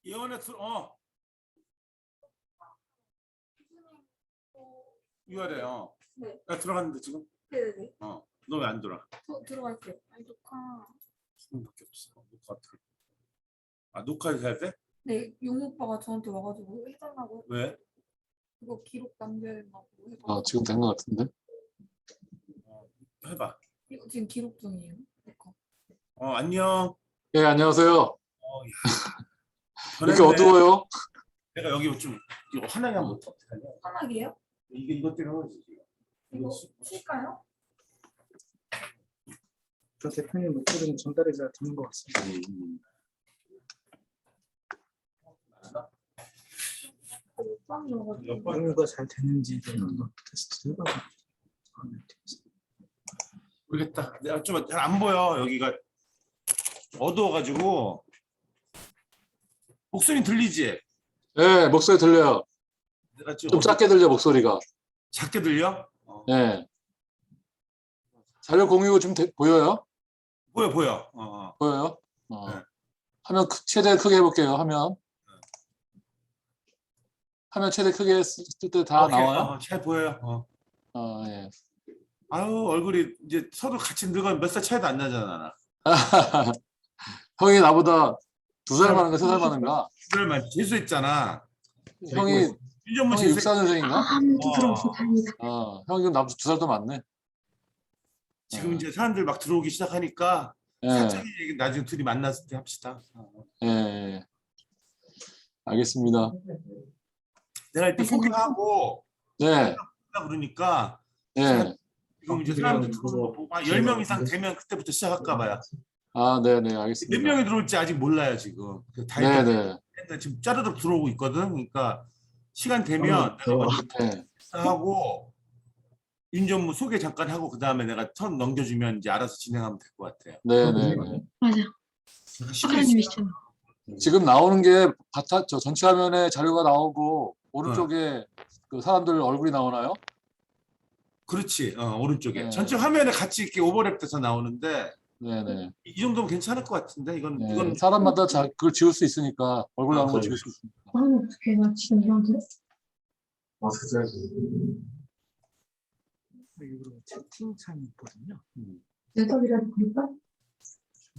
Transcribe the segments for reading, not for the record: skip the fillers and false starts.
예원아 UR에 네. 나 들어갔는데 지금. 네네네. 너 왜 안 들어와? 들어갈게요. 아니 녹화. 지금밖에 없어. 녹화 어떻게? 녹화해서 해야 돼? 네, 용 오빠가 저한테 와가지고 해달라고. 왜? 그거 기록 남겨야 된다고 해가지고. 지금 된 것 같은데? 해봐. 이거 지금 기록 중이에요. 녹화. 안녕. 예, 안녕하세요. 야. 이렇게 어두워요? 내가 여기 좀 이거 환하게 한번 어떡하냐? 편하게요? 이것 때문에 그러지. 이거 칠까요? 저 대표님 목소리는 전달이 잘 되는 것 같습니다. 연구가 잘 되는지 한번 테스트 해봐요. 모르겠다. 내가 좀 잘 안 보여. 여기가 어두워가지고. 목소리 들리지? 예, 목소리 들려요. 내가 좀 작게 들려, 목소리가. 작게 들려? 예. 자료 공유 좀 보여요? 보여. 보여요? 네. 화면 최대 크게 해볼게요, 화면. 화면 최대 크게 했을 때 다 나와요? 잘 보여요. 예. 아유, 얼굴이 이제 서로 같이 늙어 몇 살 차이도 안 나잖아. 형이 나보다 2살 많은가 3살 많은가? 그들만 재수했잖아. 형이 윤전문 64년생인가? 아무도 들어오고 다행이다. 형이 그럼 나보다 2살 더 많네. 지금 이제 사람들 막 들어오기 시작하니까 예. 살짝 얘기 나중에 둘이 만났을 때 합시다. 예. 알겠습니다. 내가 일단 소개하고 네. 그러니까 예. 지금 이제 사람들 들어오는 거 보고 10명 이상 되면 그때부터 시작할까 봐요. 네네, 알겠습니다. 몇 명이 들어올지 아직 몰라요, 지금. 네네. 지금 짜르륵 들어오고 있거든. 그러니까 시간 되면 네. 하고 윤전무 소개 잠깐 하고 그 다음에 내가 턴 넘겨주면 이제 알아서 진행하면 될 것 같아요. 네네. 맞아. 사장님이시잖아. 지금 나오는 게 저 전체 화면에 자료가 나오고 오른쪽에 그 사람들 얼굴이 나오나요? 그렇지. 오른쪽에. 네. 전체 화면에 같이 이렇게 오버랩돼서 나오는데 네네. 이 정도면 괜찮을 것 같은데 이건 네. 이건 사람마다 그걸 지울 수 있으니까 얼굴 나오는 걸 지울 수 있으니까. 어떻게 나 지금 이런데? 일부러 채팅창이 있거든요. 내답이라도 볼까?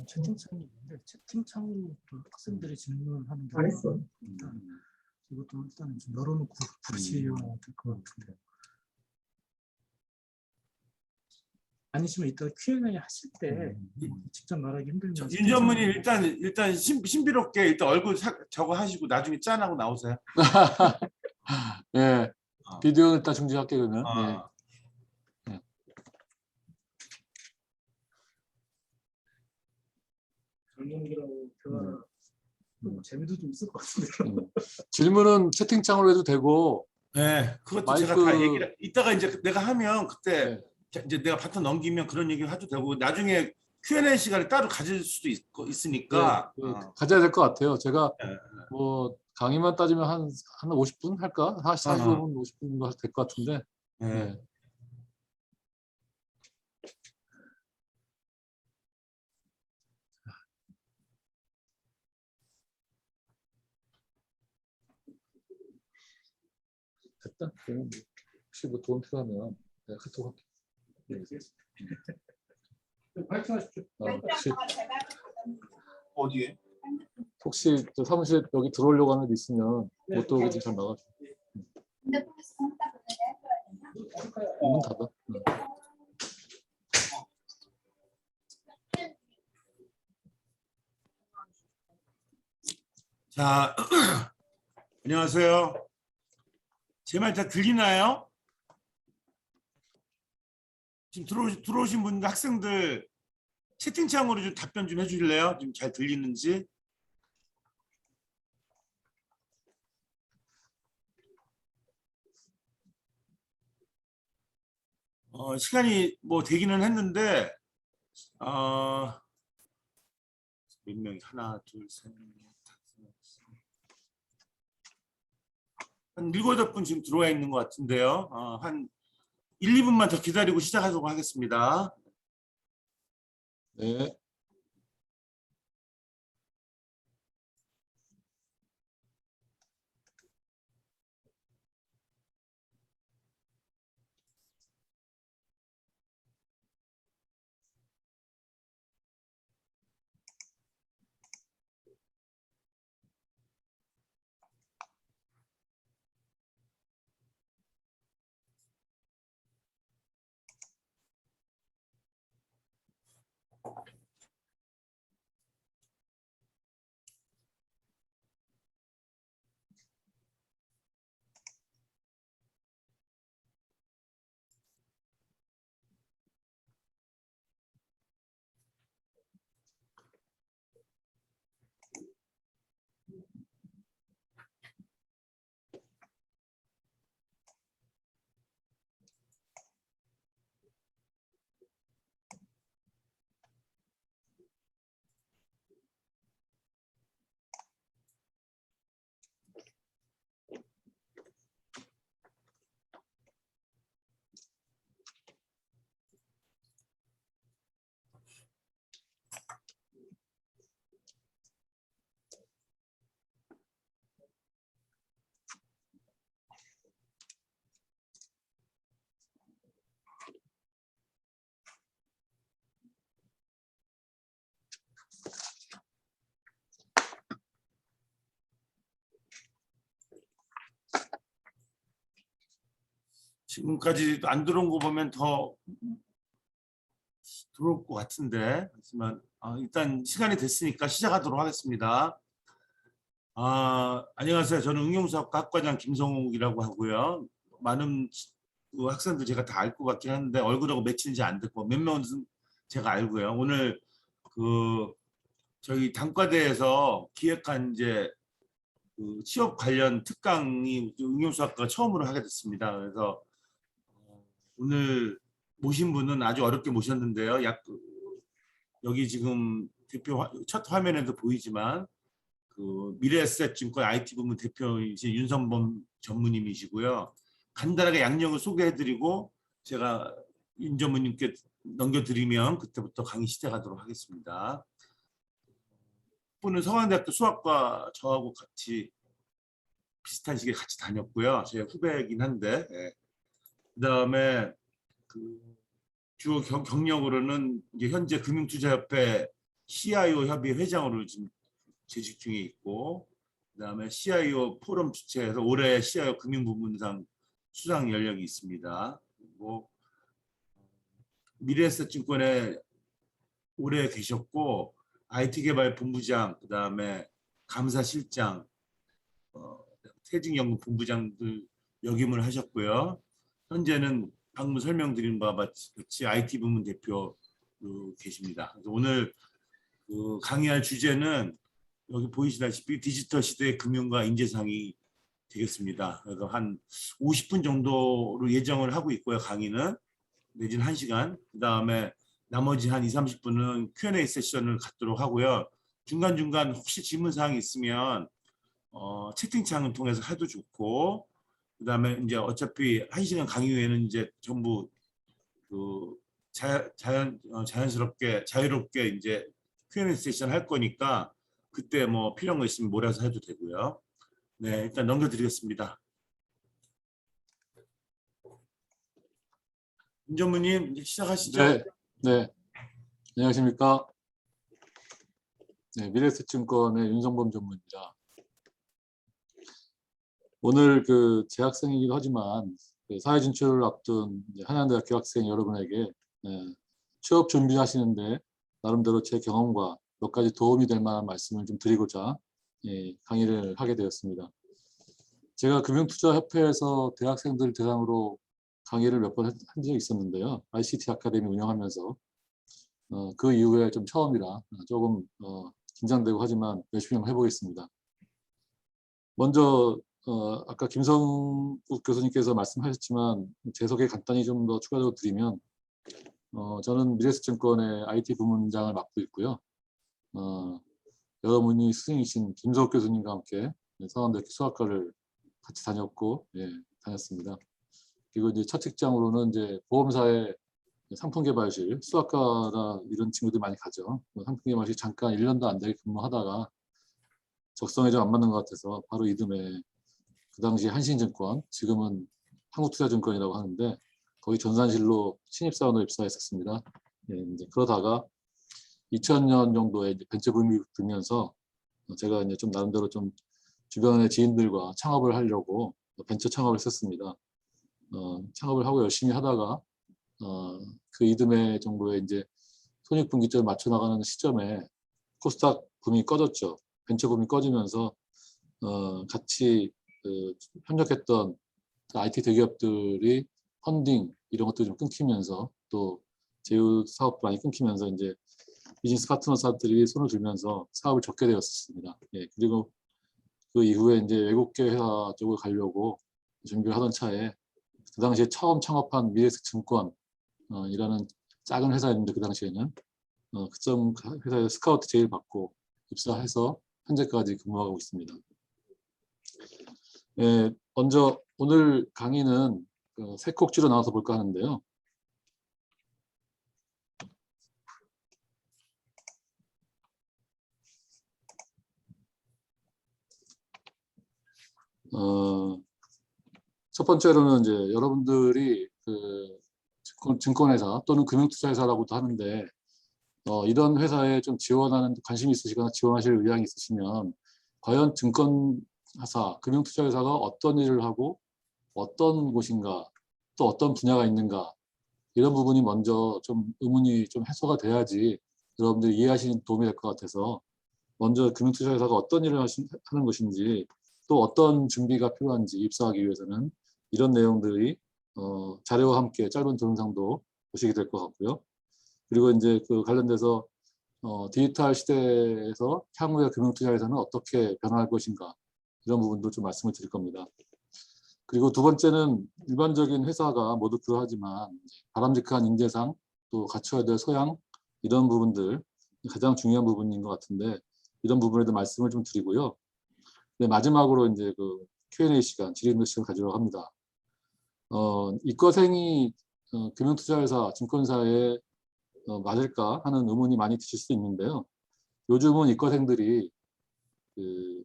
채팅창이 있는데 채팅창으로 또 학생들이 질문하는 게 알았어. 이것도 일단 좀 열어놓고 부르셔야 될 것 같은데. 아니시면 이따 Q&A 하실 때 직접 말하기 힘들면 윤전문이 일단 신비롭게 일단 얼굴 저거 하시고 나중에 짠하고 나오세요. 예. 비디오는 일단 중지할게 그러면. 네. 젊은이라고 대화 재미도 좀 있을 것 같은데. 질문은 채팅창으로 해도 되고. 네, 그것도 제가 다 얘기를 이따가 이제 내가 하면 그때 이제 내가 바톤 넘기면 그런 얘기를 해도 되고 나중에 Q&A 시간을 따로 가질 수도 있으니까 가져야 될 것 같아요. 제가 뭐 강의만 따지면 한 50분 할까? 45분, 50분 정도 될 것 같은데. 네. 됐다. 혹시 뭐 도움 필요하면 내가 카톡 할게. 파이팅하십시오. 어디에? 혹시 저 사무실 여기 들어오려고 하는 데 있으면 못 들어오게 좀 잘 막아줘. 문 닫아. 자, 안녕하세요. 제 말 다 들리나요? 지금 들어오신 분들 학생들 채팅창으로 좀 답변 좀 해주실래요? 지금 잘 들리는지? 시간이 뭐 되기는 했는데 몇 명이 하나, 둘, 셋, 넷, 다섯, 여섯. 한 7, 8분 지금 들어와 있는 것 같은데요. 한 1, 2분만 더 기다리고 시작하도록 하겠습니다. 네. 지금까지 안 들어온 거 보면 더 들어올 것 같은데 하지만 일단 시간이 됐으니까 시작하도록 하겠습니다. 안녕하세요. 저는 응용사업과 학과장 김성욱이라고 하고요. 많은 그 학생들 제가 다 알 것 같긴 한데 얼굴하고 매치는지 안 됐고 몇 명은 제가 알고요. 오늘 그 저희 단과대에서 기획한 이제 그 취업 관련 특강이 응용수학과가 처음으로 하게 됐습니다. 그래서 오늘 모신 분은 아주 어렵게 모셨는데요. 여기 지금 대표 첫 화면에도 보이지만 그 미래에셋증권 IT 부문 대표이신 윤성범 전무님이시고요. 간단하게 양력을 소개해드리고 제가 윤 전무님께 넘겨드리면 그때부터 강의 시작하도록 하겠습니다. 분은 서강대학교 수학과 저하고 같이 비슷한 시기에 같이 다녔고요. 제 후배이긴 한데 그다음에 그 주요 경력으로는 이제 현재 금융투자협회 CIO 협의 회장으로 지금 재직 중에 있고 그다음에 CIO 포럼 주최해서 올해 CIO 금융부문상 수상 연력이 있습니다. 그리고 미래에셋증권에 오래 계셨고 IT개발 본부장, 감사실장, 퇴직연구본부장들 역임을 하셨고요. 현재는 방금 설명드린 바와 같이 IT 부문 대표로 계십니다. 그래서 오늘 그 강의할 주제는 여기 보이시다시피 디지털 시대의 금융과 인재상이 되겠습니다. 그래서 한 50분 정도로 예정을 하고 있고요. 강의는 내지는 1시간. 그다음에 나머지 한 20-30분은 Q&A 세션을 갖도록 하고요. 중간중간 혹시 질문사항이 있으면 채팅창을 통해서 해도 좋고 그다음에 이제 어차피 1시간 강의 후에는 이제 전부 그 자유롭게 이제 Q&A 세션 할 거니까 그때 뭐 필요한 거 있으면 몰아서 해도 되고요. 네, 일단 넘겨드리겠습니다. 윤 전무님 이제 시작하시죠. 네. 안녕하십니까. 네, 미래에셋증권의 윤성범 전무입니다. 오늘 그 재학생이기도 하지만 그 사회 진출을 앞둔 한양대학 교학생 여러분에게 취업 준비하시는데 나름대로 제 경험과 몇 가지 도움이 될 만한 말씀을 좀 드리고자 강의를 하게 되었습니다. 제가 금융투자협회에서 대학생들 대상으로 강의를 몇 번 한 적이 있었는데요. ICT 아카데미 운영하면서 그 이후에 좀 처음이라 조금 긴장되고 하지만 열심히 한번 해보겠습니다. 먼저 아까 김성욱 교수님께서 말씀하셨지만 제 소개 간단히 좀 더 추가적으로 드리면 저는 미래에셋증권의 IT 부문장을 맡고 있고요. 여러분이 스승이신 김성욱 교수님과 함께 서강대학교 수학과를 같이 다녔고 다녔습니다. 그리고 이제 첫 직장으로는 이제 보험사의 상품개발실, 수학과나 이런 친구들이 많이 가죠. 상품개발실 잠깐 1년도 안 되게 근무하다가 적성에 좀 안 맞는 것 같아서 바로 이듬해 그 당시 한신증권, 지금은 한국투자증권이라고 하는데 거기 전산실로 신입사원으로 입사했었습니다. 이제 그러다가 2000년 정도에 이제 벤처붐이 들면서 제가 이제 좀 나름대로 좀 주변의 지인들과 창업을 하려고 벤처 창업을 했었습니다. 창업을 하고 열심히 하다가 그 이듬해 정도에 이제 손익분기점을 맞춰 나가는 시점에 코스닥 붐이 꺼졌죠. 벤처 붐이 꺼지면서 같이 협력했던 IT 대기업들이 펀딩 이런 것도 좀 끊기면서 또 제휴 사업도 많이 끊기면서 이제 비즈니스 파트너사들이 손을 들면서 사업을 접게 되었습니다. 그리고 그 이후에 이제 외국계 회사 쪽으로 가려고 준비를 하던 차에 그 당시에 처음 창업한 미래에셋증권 이라는 작은 회사였는데 그 당시에는 그점 회사에 스카우트 제의를 받고 입사해서 현재까지 근무하고 있습니다. 먼저 오늘 강의는 세 꼭지로 나눠서 볼까 하는데요. 첫 번째로는 이제 여러분들이 그 증권회사 또는 금융투자회사라고도 하는데 이런 회사에 좀 지원하는 관심이 있으시거나 지원하실 의향이 있으시면 과연 증권회사, 금융투자회사가 어떤 일을 하고 어떤 곳인가 또 어떤 분야가 있는가 이런 부분이 먼저 좀 의문이 좀 해소가 돼야지 여러분들이 이해하시는 도움이 될 것 같아서 먼저 금융투자회사가 어떤 일을 하는 것인지 또 어떤 준비가 필요한지 입사하기 위해서는 이런 내용들이 자료와 함께 짧은 동영상도 보시게 될 것 같고요. 그리고 이제 그 관련돼서 디지털 시대에서 향후의 금융투자회사는 어떻게 변화할 것인가 이런 부분도 좀 말씀을 드릴 겁니다. 그리고 두 번째는 일반적인 회사가 모두 그러하지만 바람직한 인재상 또 갖춰야 될 소양 이런 부분들 가장 중요한 부분인 것 같은데 이런 부분에 대해 말씀을 좀 드리고요. 네, 마지막으로 이제 그 Q&A 시간, 질의응답 시간을 가지려고 합니다. 이과생이 금융투자회사, 증권사에 맞을까 하는 의문이 많이 드실 수 있는데요. 요즘은 이과생들이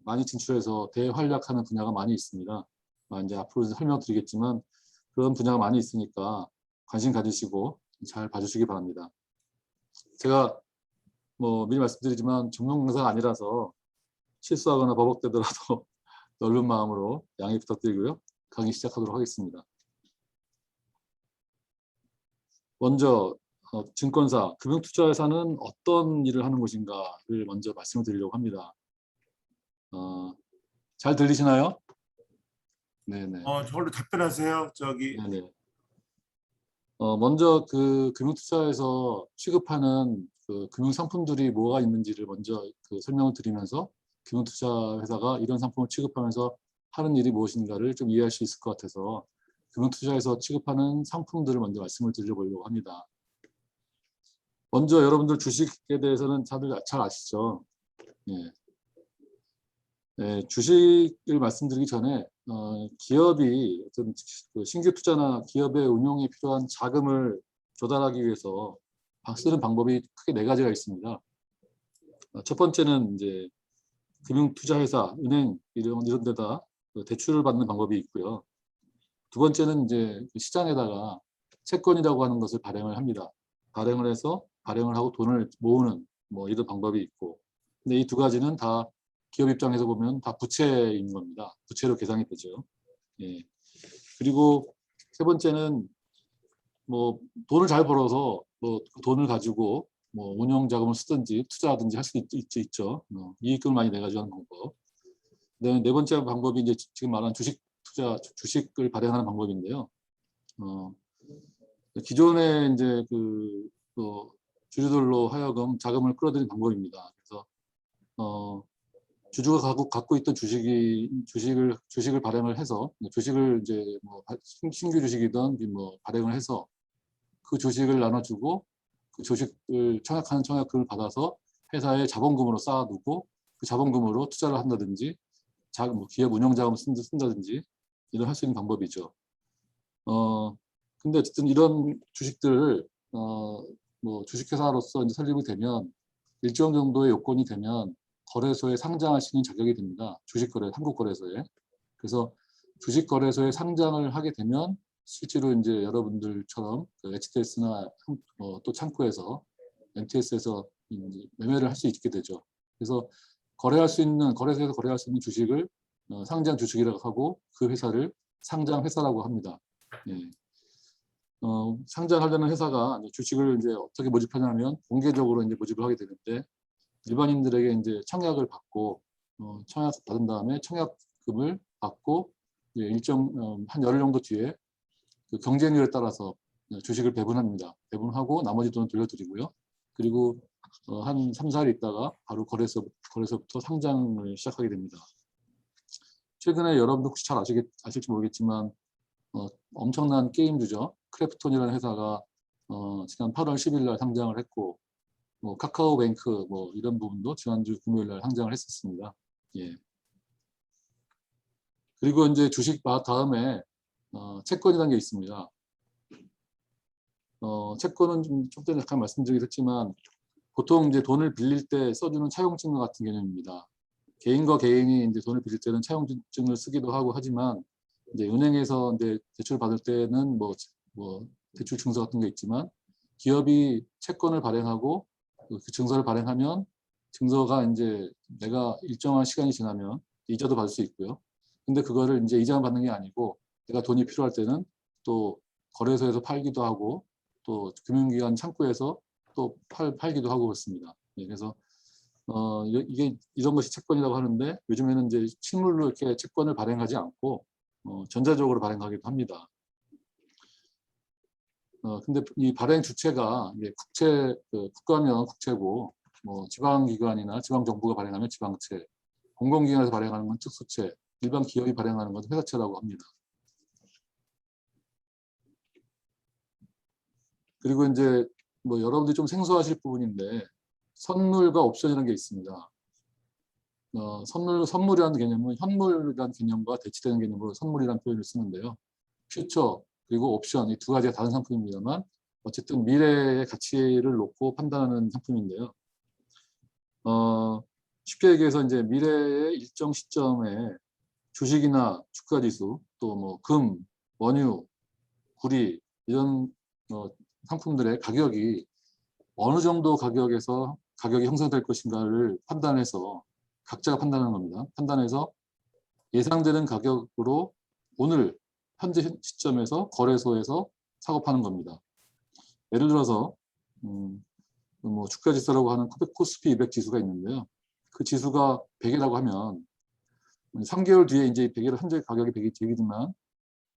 많이 진출해서 대활약하는 분야가 많이 있습니다. 이제 앞으로 설명드리겠지만 그런 분야가 많이 있으니까 관심 가지시고 잘 봐주시기 바랍니다. 제가 뭐 미리 말씀드리지만 전문 강사가 아니라서 실수하거나 버벅대더라도 넓은 마음으로 양해 부탁드리고요. 강의 시작하도록 하겠습니다. 먼저 증권사, 금융투자회사는 어떤 일을 하는 곳인가를 먼저 말씀을 드리려고 합니다. 잘 들리시나요? 네네. 저걸로 답변하세요. 저기 네네. 먼저 그 금융투자에서 취급하는 그 금융상품들이 뭐가 있는지를 먼저 그 설명을 드리면서 금융투자회사가 이런 상품을 취급하면서 하는 일이 무엇인가를 좀 이해할 수 있을 것 같아서 금융투자에서 취급하는 상품들을 먼저 말씀을 드려보려고 합니다. 먼저 여러분들 주식에 대해서는 다들 잘 아시죠? 예. 네, 주식을 말씀드리기 전에 기업이 어떤 그 신규 투자나 기업의 운용에 필요한 자금을 조달하기 위해서 쓰는 방법이 크게 네 가지가 있습니다. 첫 번째는 이제 금융투자회사, 은행 이런 데다 대출을 받는 방법이 있고요. 두 번째는 이제 시장에다가 채권이라고 하는 것을 발행을 합니다. 발행을 해서 발행을 하고 돈을 모으는 뭐 이런 방법이 있고, 근데 이 두 가지는 다 기업 입장에서 보면 다 부채인 겁니다. 부채로 계산이 되죠. 예. 그리고 세 번째는 뭐 돈을 잘 벌어서 뭐 돈을 가지고 뭐 운용 자금을 쓰든지 투자하든지 할 수 있죠. 이익금을 많이 내가지고 하는 방법. 네 번째 방법이 이제 지금 말한 주식을 발행하는 방법인데요. 기존에 이제 주주들로 하여금 자금을 끌어들이는 방법입니다. 그래서 주주가 갖고 있던 주식을 발행을 해서 주식을 이제 뭐 신규 주식이든 뭐 발행을 해서 그 주식을 나눠주고 그 주식을 청약하는 청약금을 받아서 회사에 자본금으로 쌓아두고 그 자본금으로 투자를 한다든지 뭐 기업 운영 자금을 쓴다든지 이런 할 수 있는 방법이죠. 근데 어쨌든 이런 주식들을 뭐 주식회사로서 이제 설립이 되면 일정 정도의 요건이 되면 거래소에 상장할 수 있는 자격이 됩니다. 한국거래소에. 그래서 주식거래소에 상장을 하게 되면 실제로 이제 여러분들처럼 HTS나 또 창구에서 MTS에서 매매를 할 수 있게 되죠. 그래서 거래소에서 거래할 수 있는 주식을 상장 주식이라고 하고 그 회사를 상장 회사라고 합니다. 예. 상장하려는 회사가 주식을 이제 어떻게 모집하냐면 공개적으로 이제 모집을 하게 되는데 일반인들에게 이제 청약을 받고 청약 받은 다음에 청약금을 받고 일정 한 열흘 정도 뒤에 그 경쟁률에 따라서 주식을 배분합니다. 배분하고 나머지 돈을 돌려드리고요. 그리고 한 3, 4일 있다가 바로 거래소부터 상장을 시작하게 됩니다. 최근에 여러분들 혹시 잘 아실지 모르겠지만 엄청난 게임주죠. 크래프톤이라는 회사가 지난 8월 10일 날 상장을 했고 뭐 카카오뱅크 뭐 이런 부분도 지난주 금요일 날 상장을 했었습니다. 예. 그리고 이제 주식 다음에 채권이라는 게 있습니다. 채권은 좀 전에 잠깐 말씀드리긴 했지만 보통 이제 돈을 빌릴 때 써주는 차용증 같은 개념입니다. 개인과 개인이 이제 돈을 빌릴 때는 차용증을 쓰기도 하고 하지만 이제 은행에서 이제 대출 받을 때는 뭐 대출 증서 같은 게 있지만 기업이 채권을 발행하고 그 증서를 발행하면 증서가 이제 내가 일정한 시간이 지나면 이자도 받을 수 있고요. 근데 그거를 이제 이자만 받는 게 아니고 내가 돈이 필요할 때는 또 거래소에서 팔기도 하고 또 금융기관 창구에서 또 팔기도 하고 그렇습니다. 예, 그래서 이게 이런 것이 채권이라고 하는데 요즘에는 이제 실물로 이렇게 채권을 발행하지 않고 전자적으로 발행하기도 합니다. 근데 이 발행 주체가 이게 국가면 국채고 뭐 지방기관이나 지방정부가 발행하면 지방채, 공공기관에서 발행하는 건 특수채, 일반 기업이 발행하는 건 회사채라고 합니다. 그리고 이제 뭐 여러분들이 좀 생소하실 부분인데 선물과 옵션이라는 게 있습니다. 선물이라는 개념은 현물이라는 개념과 대치되는 개념으로 선물이라는 표현을 쓰는데요. 퓨처 그리고 옵션 이 두 가지가 다른 상품입니다만 어쨌든 미래의 가치를 놓고 판단하는 상품인데요. 쉽게 얘기해서 이제 미래의 일정 시점에 주식이나 주가지수 또 뭐 금, 원유, 구리 이런 상품들의 가격이 어느 정도 가격에서 가격이 형성될 것인가를 판단해서 각자가 판단하는 겁니다. 판단해서 예상되는 가격으로 오늘 현재 시점에서 거래소에서 사고 파는 겁니다. 예를 들어서 뭐 주가 지수라고 하는 코스피 200 지수가 있는데요. 그 지수가 100이라고 하면 3개월 뒤에 이제 100이 현재 가격이 100이지만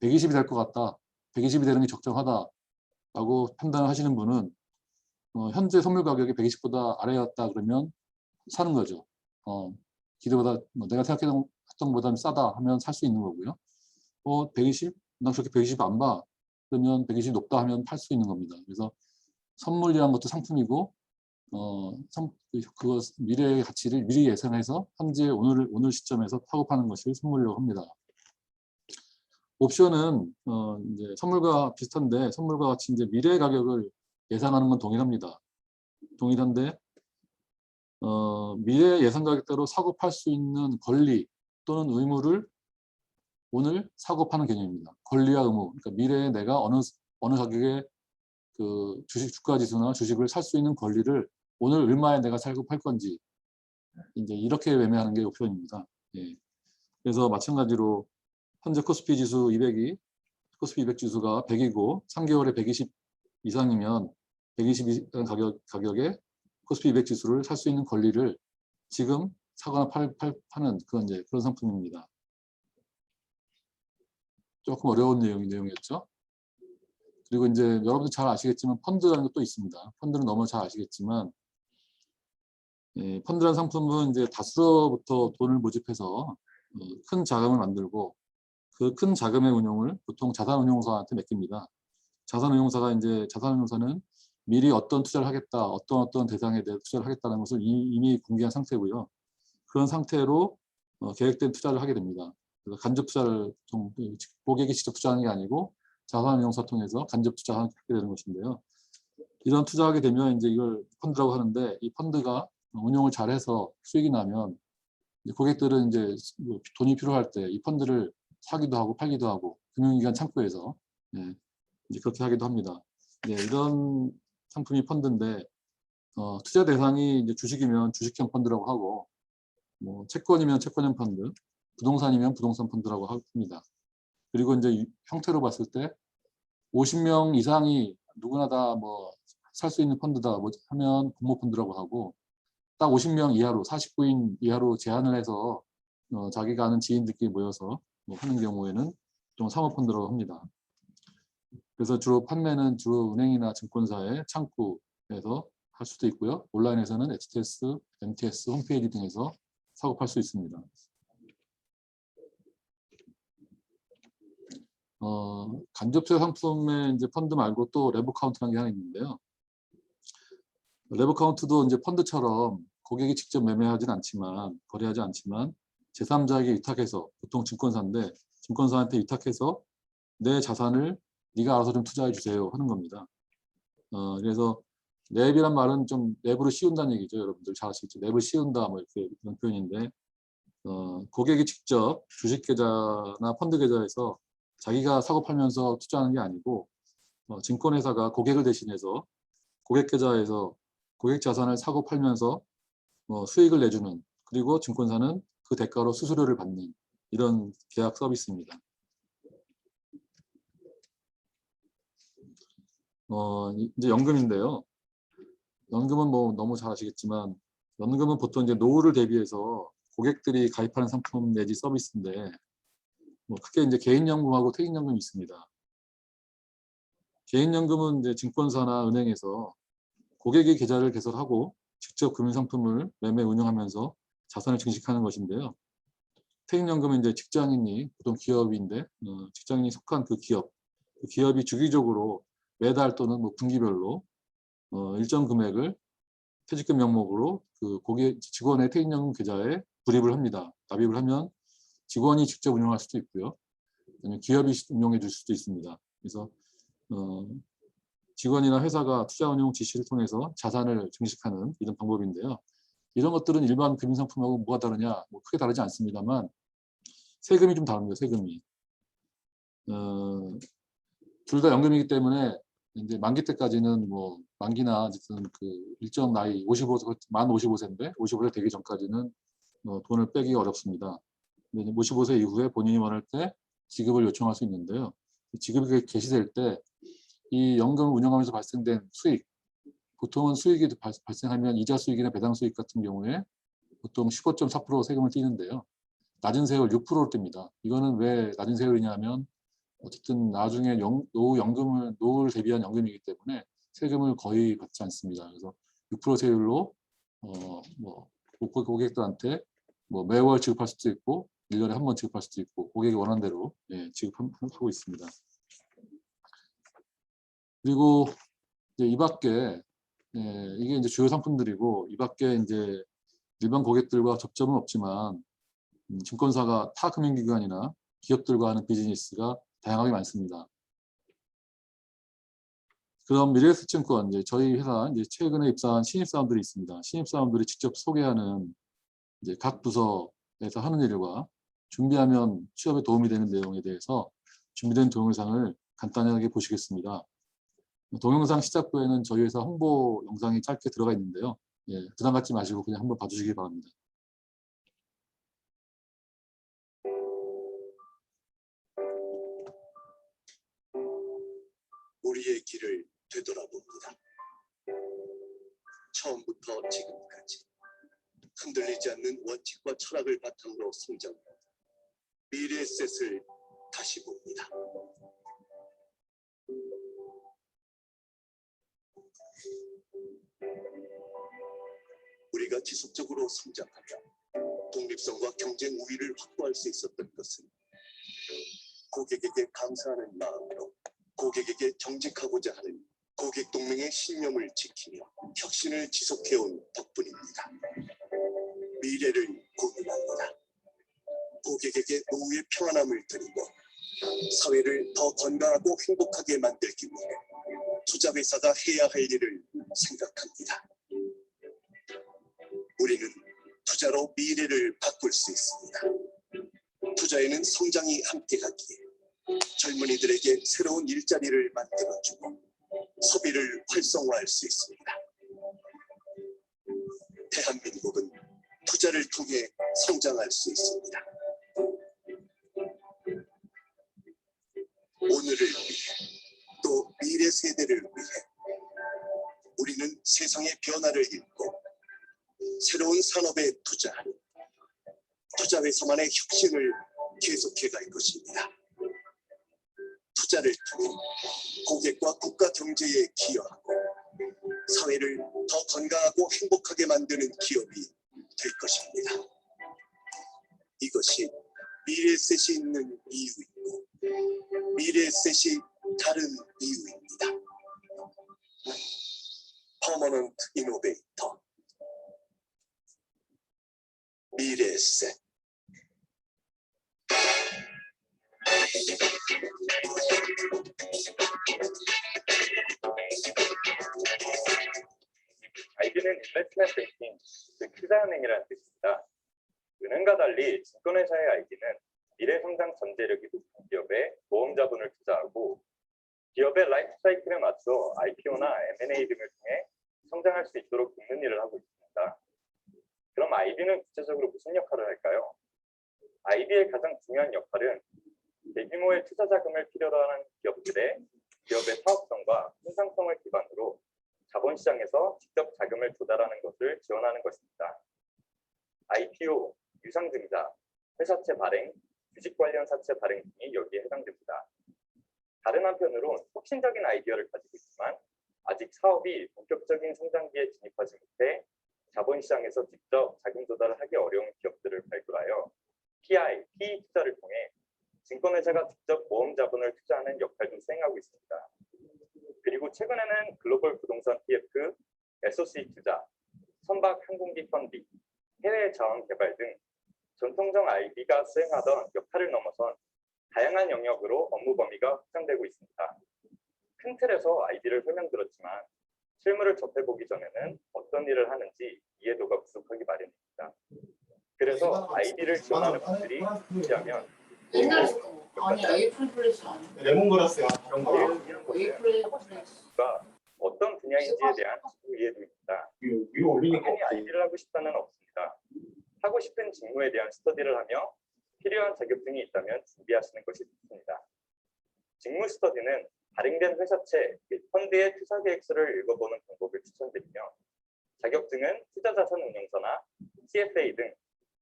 120이 될 것 같다. 120이 되는 게 적정하다라고 판단을 하시는 분은 현재 선물 가격이 120보다 아래였다 그러면 사는 거죠. 기대보다 내가 생각했던 것보다 싸다 하면 살 수 있는 거고요. 120? 난 그렇게 120 안 봐. 그러면 120 높다 하면 팔 수 있는 겁니다. 그래서 선물이라는 것도 상품이고 그거 미래의 가치를 미리 예상해서 현재 오늘 시점에서 타고 파는 것을 선물이라고 합니다. 옵션은 이제 선물과 비슷한데 선물과 같이 이제 미래의 가격을 예상하는 건 동일합니다. 동일한데 미래 예상 가격대로 사고 팔 수 있는 권리 또는 의무를 오늘 사고 파는 개념입니다. 권리와 의무. 그러니까 미래에 내가 어느 가격에 그 주가 지수나 주식을 살 수 있는 권리를 오늘 얼마에 내가 사고 팔 건지 이제 이렇게 매매하는 게 옵션입니다. 예. 그래서 마찬가지로 현재 코스피 지수 200이 코스피 200 지수가 100이고 3개월에 120 이상이면 120 가격에 코스피 200 지수를 살 수 있는 권리를 지금 사거나 파는 그런 상품입니다. 조금 어려운 내용이었죠. 그리고 이제 여러분들 잘 아시겠지만 펀드라는 것도 있습니다. 펀드는 너무 잘 아시겠지만 펀드라는 상품은 이제 다수로부터 돈을 모집해서 큰 자금을 만들고 그 큰 자금의 운용을 보통 자산운용사한테 맡깁니다. 자산운용사는 미리 어떤 투자를 하겠다, 어떤 대상에 대해 투자를 하겠다는 것을 이미 공개한 상태고요. 그런 상태로 계획된 투자를 하게 됩니다. 그래서 간접 투자를 고객이 직접 투자하는 게 아니고 자산운용사 통해서 간접 투자하게 되는 것인데요. 이런 투자하게 되면 이제 이걸 펀드라고 하는데 이 펀드가 운용을 잘해서 수익이 나면 고객들은 이제 돈이 필요할 때 이 펀드를 사기도 하고 팔기도 하고 금융기관 창구에서 이제 그렇게 하기도 합니다. 이런 상품이 펀드인데 투자 대상이 이제 주식이면 주식형 펀드라고 하고 뭐 채권이면 채권형 펀드, 부동산이면 부동산 펀드라고 합니다. 그리고 이제 형태로 봤을 때 50명 이상이 누구나 다 뭐 살 수 있는 펀드다 하면 공모 펀드라고 하고 딱 50명 이하로 49인 이하로 제한을 해서 자기가 아는 지인들끼리 모여서 하는 경우에는 좀 사모펀드라고 합니다. 그래서 주로 판매는 주로 은행이나 증권사의 창구에서 할 수도 있고요. 온라인에서는 HTS, MTS 홈페이지 등에서 사고 팔 수 있습니다. 간접투자 상품의 이제 펀드 말고 또 레버 카운트라는 게 하나 있는데요. 레버 카운트도 이제 펀드처럼 고객이 직접 매매하진 않지만 거래하지 않지만 제3자에게 위탁해서 보통 증권사인데 증권사한테 위탁해서 내 자산을 네가 알아서 좀 투자해 주세요 하는 겁니다. 그래서 랩이란 말은 좀 랩으로 씌운다는 얘기죠. 여러분들 잘 아시겠죠. 랩을 씌운다 뭐 이렇게 이런 표현인데 고객이 직접 주식 계좌나 펀드 계좌에서 자기가 사고 팔면서 투자하는 게 아니고 증권회사가 고객을 대신해서 고객 계좌에서 고객 자산을 사고 팔면서 수익을 내주는 그리고 증권사는 그 대가로 수수료를 받는 이런 계약 서비스입니다. 이제 연금인데요. 연금은 뭐 너무 잘 아시겠지만 연금은 보통 이제 노후를 대비해서 고객들이 가입하는 상품 내지 서비스인데 뭐 크게 이제 개인연금하고 퇴직연금이 있습니다. 개인연금은 이제 증권사나 은행에서 고객의 계좌를 개설하고 직접 금융상품을 매매 운영하면서 자산을 증식하는 것인데요. 퇴직연금은 이제 직장인이 보통 기업인데 직장인이 속한 그 기업이 주기적으로 매달 또는 뭐 분기별로 일정 금액을 퇴직금 명목으로 그 직원의 퇴직연금 계좌에 불입을 합니다. 납입을 하면 직원이 직접 운영할 수도 있고요. 아니면 기업이 운영해 줄 수도 있습니다. 그래서 직원이나 회사가 투자 운용 지시를 통해서 자산을 증식하는 이런 방법인데요. 이런 것들은 일반 금융상품하고 뭐가 다르냐? 뭐 크게 다르지 않습니다만 세금이 좀 다릅니다. 세금이. 둘 다 연금이기 때문에 이제 만기 때까지는 뭐 만기나 어쨌든 그 일정 나이 55세 만 55세인데 55세 되기 전까지는 돈을 빼기 어렵습니다. 근데 이제 55세 이후에 본인이 원할 때 지급을 요청할 수 있는데요. 지급이 개시될 때 이 연금을 운영하면서 발생된 수익, 보통은 수익이 발생하면 이자 수익이나 배당 수익 같은 경우에 보통 15.4% 세금을 떼는데요. 낮은 세율 6%를 뗍니다. 이거는 왜 낮은 세율이냐 하면 어쨌든 나중에 노후를 대비한 연금이기 때문에 세금을 거의 받지 않습니다. 그래서 6% 세율로 뭐 고객들한테 뭐 매월 지급할 수도 있고 1년에 한 번 지급할 수도 있고 고객이 원하는 대로 지급하고 있습니다. 그리고 이제 이 밖에 이게 이제 주요 상품들이고 이 밖에 이제 일반 고객들과 접점은 없지만 증권사가 타 금융기관이나 기업들과 하는 비즈니스가 다양하게 많습니다. 그럼 미래에셋증권 이제 저희 회사 이제 최근에 입사한 신입사원들이 있습니다. 신입사원들이 직접 소개하는 이제 각 부서에서 하는 일과 준비하면 취업에 도움이 되는 내용에 대해서 준비된 동영상을 간단하게 보시겠습니다. 동영상 시작부에는 저희 회사 홍보 영상이 짧게 들어가 있는데요. 부담 갖지 마시고 그냥 한번 봐주시기 바랍니다. 우리의 길을 되돌아봅니다. 처음부터 지금까지 흔들리지 않는 원칙과 철학을 바탕으로 성장한 미래셋을 다시 봅니다. 우리가 지속적으로 성장하며 독립성과 경쟁 우위를 확보할 수 있었던 것은 고객에게 감사하는 마음으로 고객에게 정직하고자 하는 고객 동맹의 신념을 지키며 혁신을 지속해온 덕분입니다. 미래를 고민합니다. 고객에게 노후의 평안함을 드리고 사회를 더 건강하고 행복하게 만들기 위해 투자회사가 해야 할 일을 생각합니다. 우리는 투자로 미래를 바꿀 수 있습니다. 투자에는 성장이 함께하기에 젊은이들에게 새로운 일자리를 만들어주고 소비를 활성화할 수 있습니다. 대한민국은 투자를 통해 성장할 수 있습니다. 오늘을 위해 또 미래 세대를 위해 우리는 세상의 변화를 읽고 새로운 산업에 투자하는 투자회사만의 혁신을 계속해 갈 것입니다. 투자를 통해 고객과 국가 경제에 기여하고 사회를 더 건강하고 행복하게 만드는 기업이 될 것입니다. 이것이 미래셋이 있는 이유이고 미래셋이 다른 이유입니다. 퍼머넌트 이노베이터 미래셋. IB는 인베스트먼트 뱅킹, 즉 투자은행이라는 뜻입니다. 은행과 달리 증권회사의 IB는 미래 성장 전제력이 높은 기업에 보험 자본을 투자하고 기업의 라이프 사이클에 맞춰 IPO나 M&A 등을 통해 성장할 수 있도록 돕는 일을 하고 있습니다. 그럼 IB는 구체적으로 무슨 역할을 할까요? IB의 가장 중요한 역할은 대규모의 투자 자금을 필요로 하는 기업들의 기업의 사업성과 생산성을 기반으로 자본시장에서 직접 자금을 조달하는 것을 지원하는 것입니다. IPO, 유상증자, 회사채 발행, 주식 관련 사채 발행 등이 여기에 해당됩니다. 다른 한편으론 혁신적인 아이디어를 가지고 있지만 아직 사업이 본격적인 성장기에 진입하지 못해 자본시장에서 직접 자금 조달을 하기 어려운 기업들을 발굴하여 PI, PE 투자를 통해 증권회사가 직접 모험 자본을 투자하는 역할도 수행하고 있습니다. 그리고 최근에는 글로벌 부동산 PF, SOC 투자, 선박 항공기 펀딩, 해외 자원 개발 등 전통적 IB가 수행하던 역할을 넘어선 다양한 영역으로 업무 범위가 확장되고 있습니다. 큰 틀에서 IB를 설명드렸지만 실무를 접해보기 전에는 어떤 일을 하는지 이해도가 부족하기 마련입니다. 그래서 IB를 지원하는 분들이 준비하면 옛날 아니 에이프릴 플래시 아니야? 레몬그라스야 다른 거. 에이프릴 플래시. 가 어떤 분야인지에 대한 이해도입니다. 위로 올리니까 당연히 IB를 하고 싶다는 없습니다. 하고 싶은 직무에 대한 스터디를 하며 필요한 자격증이 있다면 준비하시는 것이 좋습니다. 직무 스터디는 발행된 회사채 및 펀드의 투자 계획서를 읽어보는 방법을 추천드리며 자격증은 투자자산운용사나 CFA 등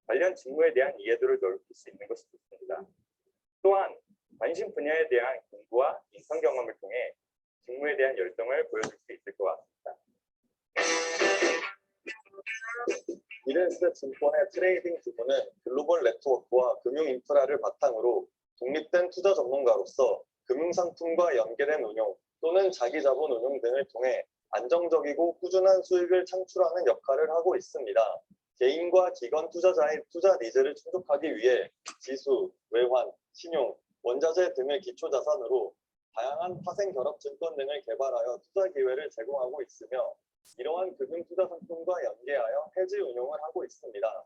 관련 직무에 대한 이해도를 넓힐 수 있는 것이 좋습니다. 또한 관심 분야에 대한 공부와 인턴 경험을 통해 직무에 대한 열정을 보여줄 수 있을 것 같습니다. 미래에셋 증권의 트레이딩 부문은 글로벌 네트워크와 금융 인프라를 바탕으로 독립된 투자 전문가로서 금융상품과 연계된 운용 또는 자기자본 운용 등을 통해 안정적이고 꾸준한 수익을 창출하는 역할을 하고 있습니다. 개인과 기관 투자자의 투자 니즈를 충족하기 위해 지수, 외환, 신용, 원자재 등을 기초자산으로 다양한 파생 결합 증권 등을 개발하여 투자 기회를 제공하고 있으며 이러한 금융 투자 상품과 연계하여 해지 운용을 하고 있습니다.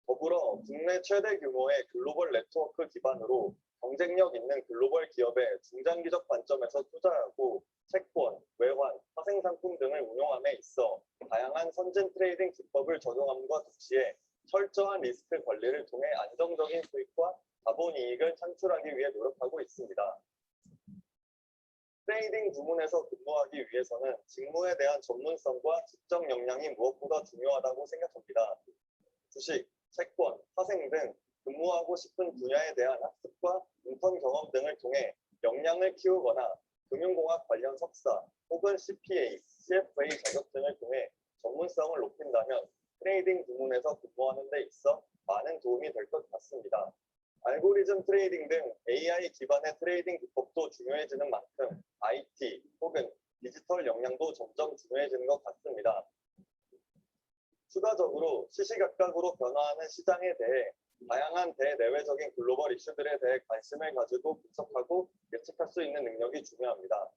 더불어 국내 최대 규모의 글로벌 네트워크 기반으로 경쟁력 있는 글로벌 기업의 중장기적 관점에서 투자하고 채권, 외환, 파생 상품 등을 운용함에 있어 다양한 선진 트레이딩 기법을 적용함과 동시에 철저한 리스크 관리를 통해 안정적인 수익과 자본 이익을 창출하기 위해 노력하고 있습니다. 트레이딩 부문에서 근무하기 위해서는 직무에 대한 전문성과 직접 역량이 무엇보다 중요하다고 생각합니다. 주식, 채권, 파생 등 근무하고 싶은 분야에 대한 학습과 인턴 경험 등을 통해 역량을 키우거나 금융공학 관련 석사 혹은 CPA, CFA 자격증을 통해 전문성을 높인다면 트레이딩 부문에서 근무하는 데 있어 많은 도움이 될 것 같습니다. 알고리즘 트레이딩 등 AI 기반의 트레이딩 기법도 중요해지는 만큼 IT 혹은 디지털 역량도 점점 중요해지는 것 같습니다. 추가적으로 시시각각으로 변화하는 시장에 대해 다양한 대내외적인 글로벌 이슈들에 대해 관심을 가지고 분석하고 예측할 수 있는 능력이 중요합니다.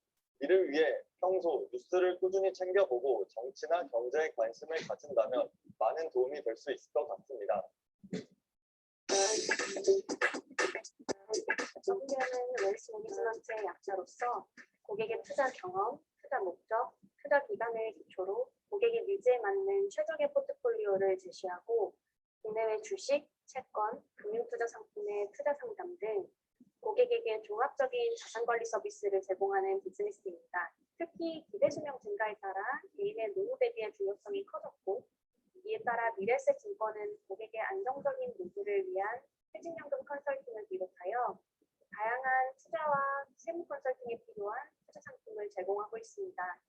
이를 위해 평소 뉴스를 꾸준히 챙겨보고 정치나 경제에 관심을 가진다면 많은 도움이 될 수 있을 것 같습니다. WM은 웰스 매니지먼트의 약자로서 고객의 투자 경험, 투자 목적, 투자 기간을 기초로 고객의 니즈에 맞는 최적의 포트폴리오를 제시하고 국내외 주식, 채권, 금융투자 상품의 투자 상담 등 고객에게 종합적인 자산관리 서비스를 제공하는 비즈니스입니다. 특히 기대 수명 증가에 따라 개인의 노후 대비의 중요성이 커졌고 이에 따라 미래에셋 증권은 고객의 안정적인 노후를 위한 퇴직연금 컨설팅을 비롯하여 다양한 투자와 세무 컨설팅에 필요한 투자 상품을 제공하고 있습니다.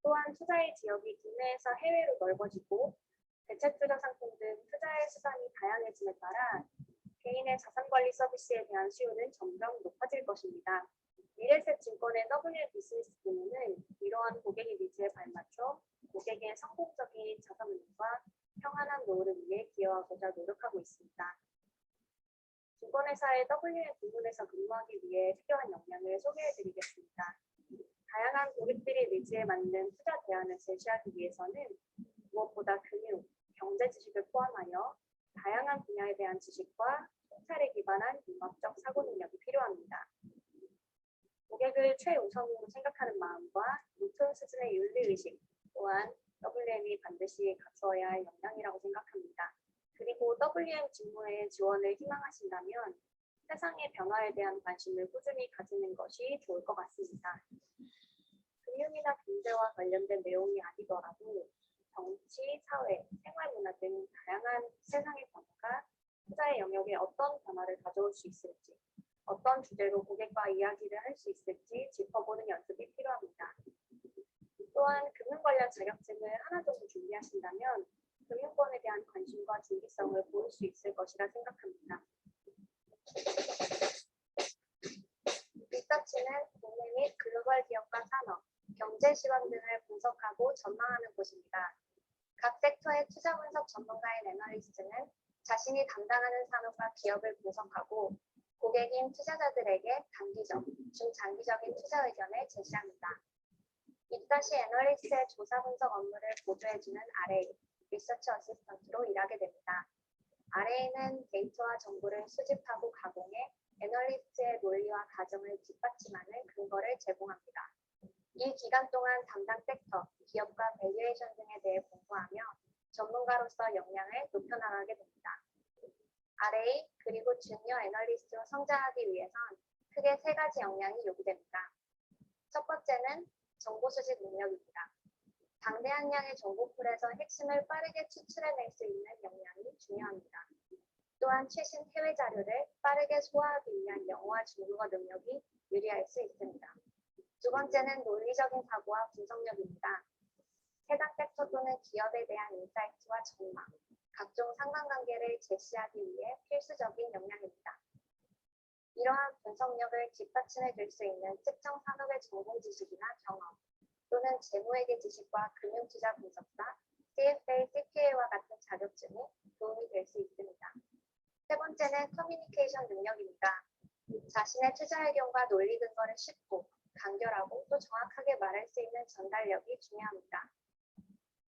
또한 투자의 지역이 국내에서 해외로 넓어지고 대체 투자 상품 등 투자의 수단이 다양해짐에 따라 개인의 자산관리 서비스에 대한 수요는 점점 높아질 것입니다. 미래에셋 증권의 WM 비즈니스 부문은 이러한 고객의 니즈에 발맞춰 고객의 성공적인 자산운용과 평안한 노후를 위해 기여하고자 노력하고 있습니다. 증권회사의 WM 부문에서 근무하기 위해 필요한 역량을 소개해드리겠습니다. 다양한 고객들의 니즈에 맞는 투자 대안을 제시하기 위해서는 무엇보다 금융, 경제 지식을 포함하여 다양한 분야에 대한 지식과 통찰에 기반한 융합적 사고 능력이 필요합니다. 고객을 최우선으로 생각하는 마음과 높은 수준의 윤리의식 또한 WM이 반드시 갖추어야 할 역량이라고 생각합니다. 그리고 WM 직무의 지원을 희망하신다면 세상의 변화에 대한 관심을 꾸준히 가지는 것이 좋을 것 같습니다. 금융이나 경제와 관련된 내용이 아니더라도 정치, 사회, 생활문화 등 다양한 세상의 변화가 투자의 영역에 어떤 변화를 가져올 수 있을지, 어떤 주제로 고객과 이야기를 할 수 있을지 짚어보는 연습이 필요합니다. 또한 금융 관련 자격증을 하나 정도 준비하신다면 금융권에 대한 관심과 준비성을 보일 수 있을 것이라 생각합니다. 리서치는 국내 및 글로벌 기업과 산업, 경제 시황 등을 분석하고 전망하는 곳입니다. 각 섹터의 투자 분석 전문가인 애널리스트는 자신이 담당하는 산업과 기업을 분석하고 고객인 투자자들에게 단기적, 중장기적인 투자 의견을 제시합니다. 입사시 애널리스트의 조사 분석 업무를 보조해주는 RA, 리서치 어시스턴트로 일하게 됩니다. RA는 데이터와 정보를 수집하고 가공해 애널리스트의 논리와 가정을 뒷받침하는 근거를 제공합니다. 이 기간 동안 담당 섹터, 기업과 밸류에이션 등에 대해 공부하며 전문가로서 역량을 높여나가게 됩니다. RA 그리고 주니어 애널리스트로 성장하기 위해선 크게 세 가지 역량이 요구됩니다. 첫 번째는 정보 수집 능력입니다. 방대한 양의 정보풀에서 핵심을 빠르게 추출해낼 수 있는 역량이 중요합니다. 또한 최신 해외 자료를 빠르게 소화하기 위한 영어와 중국어 능력이 유리할 수 있습니다. 두 번째는 논리적인 사고와 분석력입니다. 해당 섹터 또는 기업에 대한 인사이트와 전망, 각종 상관관계를 제시하기 위해 필수적인 역량입니다. 이러한 분석력을 뒷받침해 줄 수 있는 특정 산업의 전공 지식이나 경험, 또는 재무회계 지식과 금융투자 분석사, CFA, CPA와 같은 자격증이 도움이 될 수 있습니다. 세 번째는 커뮤니케이션 능력입니다. 자신의 투자 의견과 논리 근거를 쉽고 간결하고 또 정확하게 말할 수 있는 전달력이 중요합니다.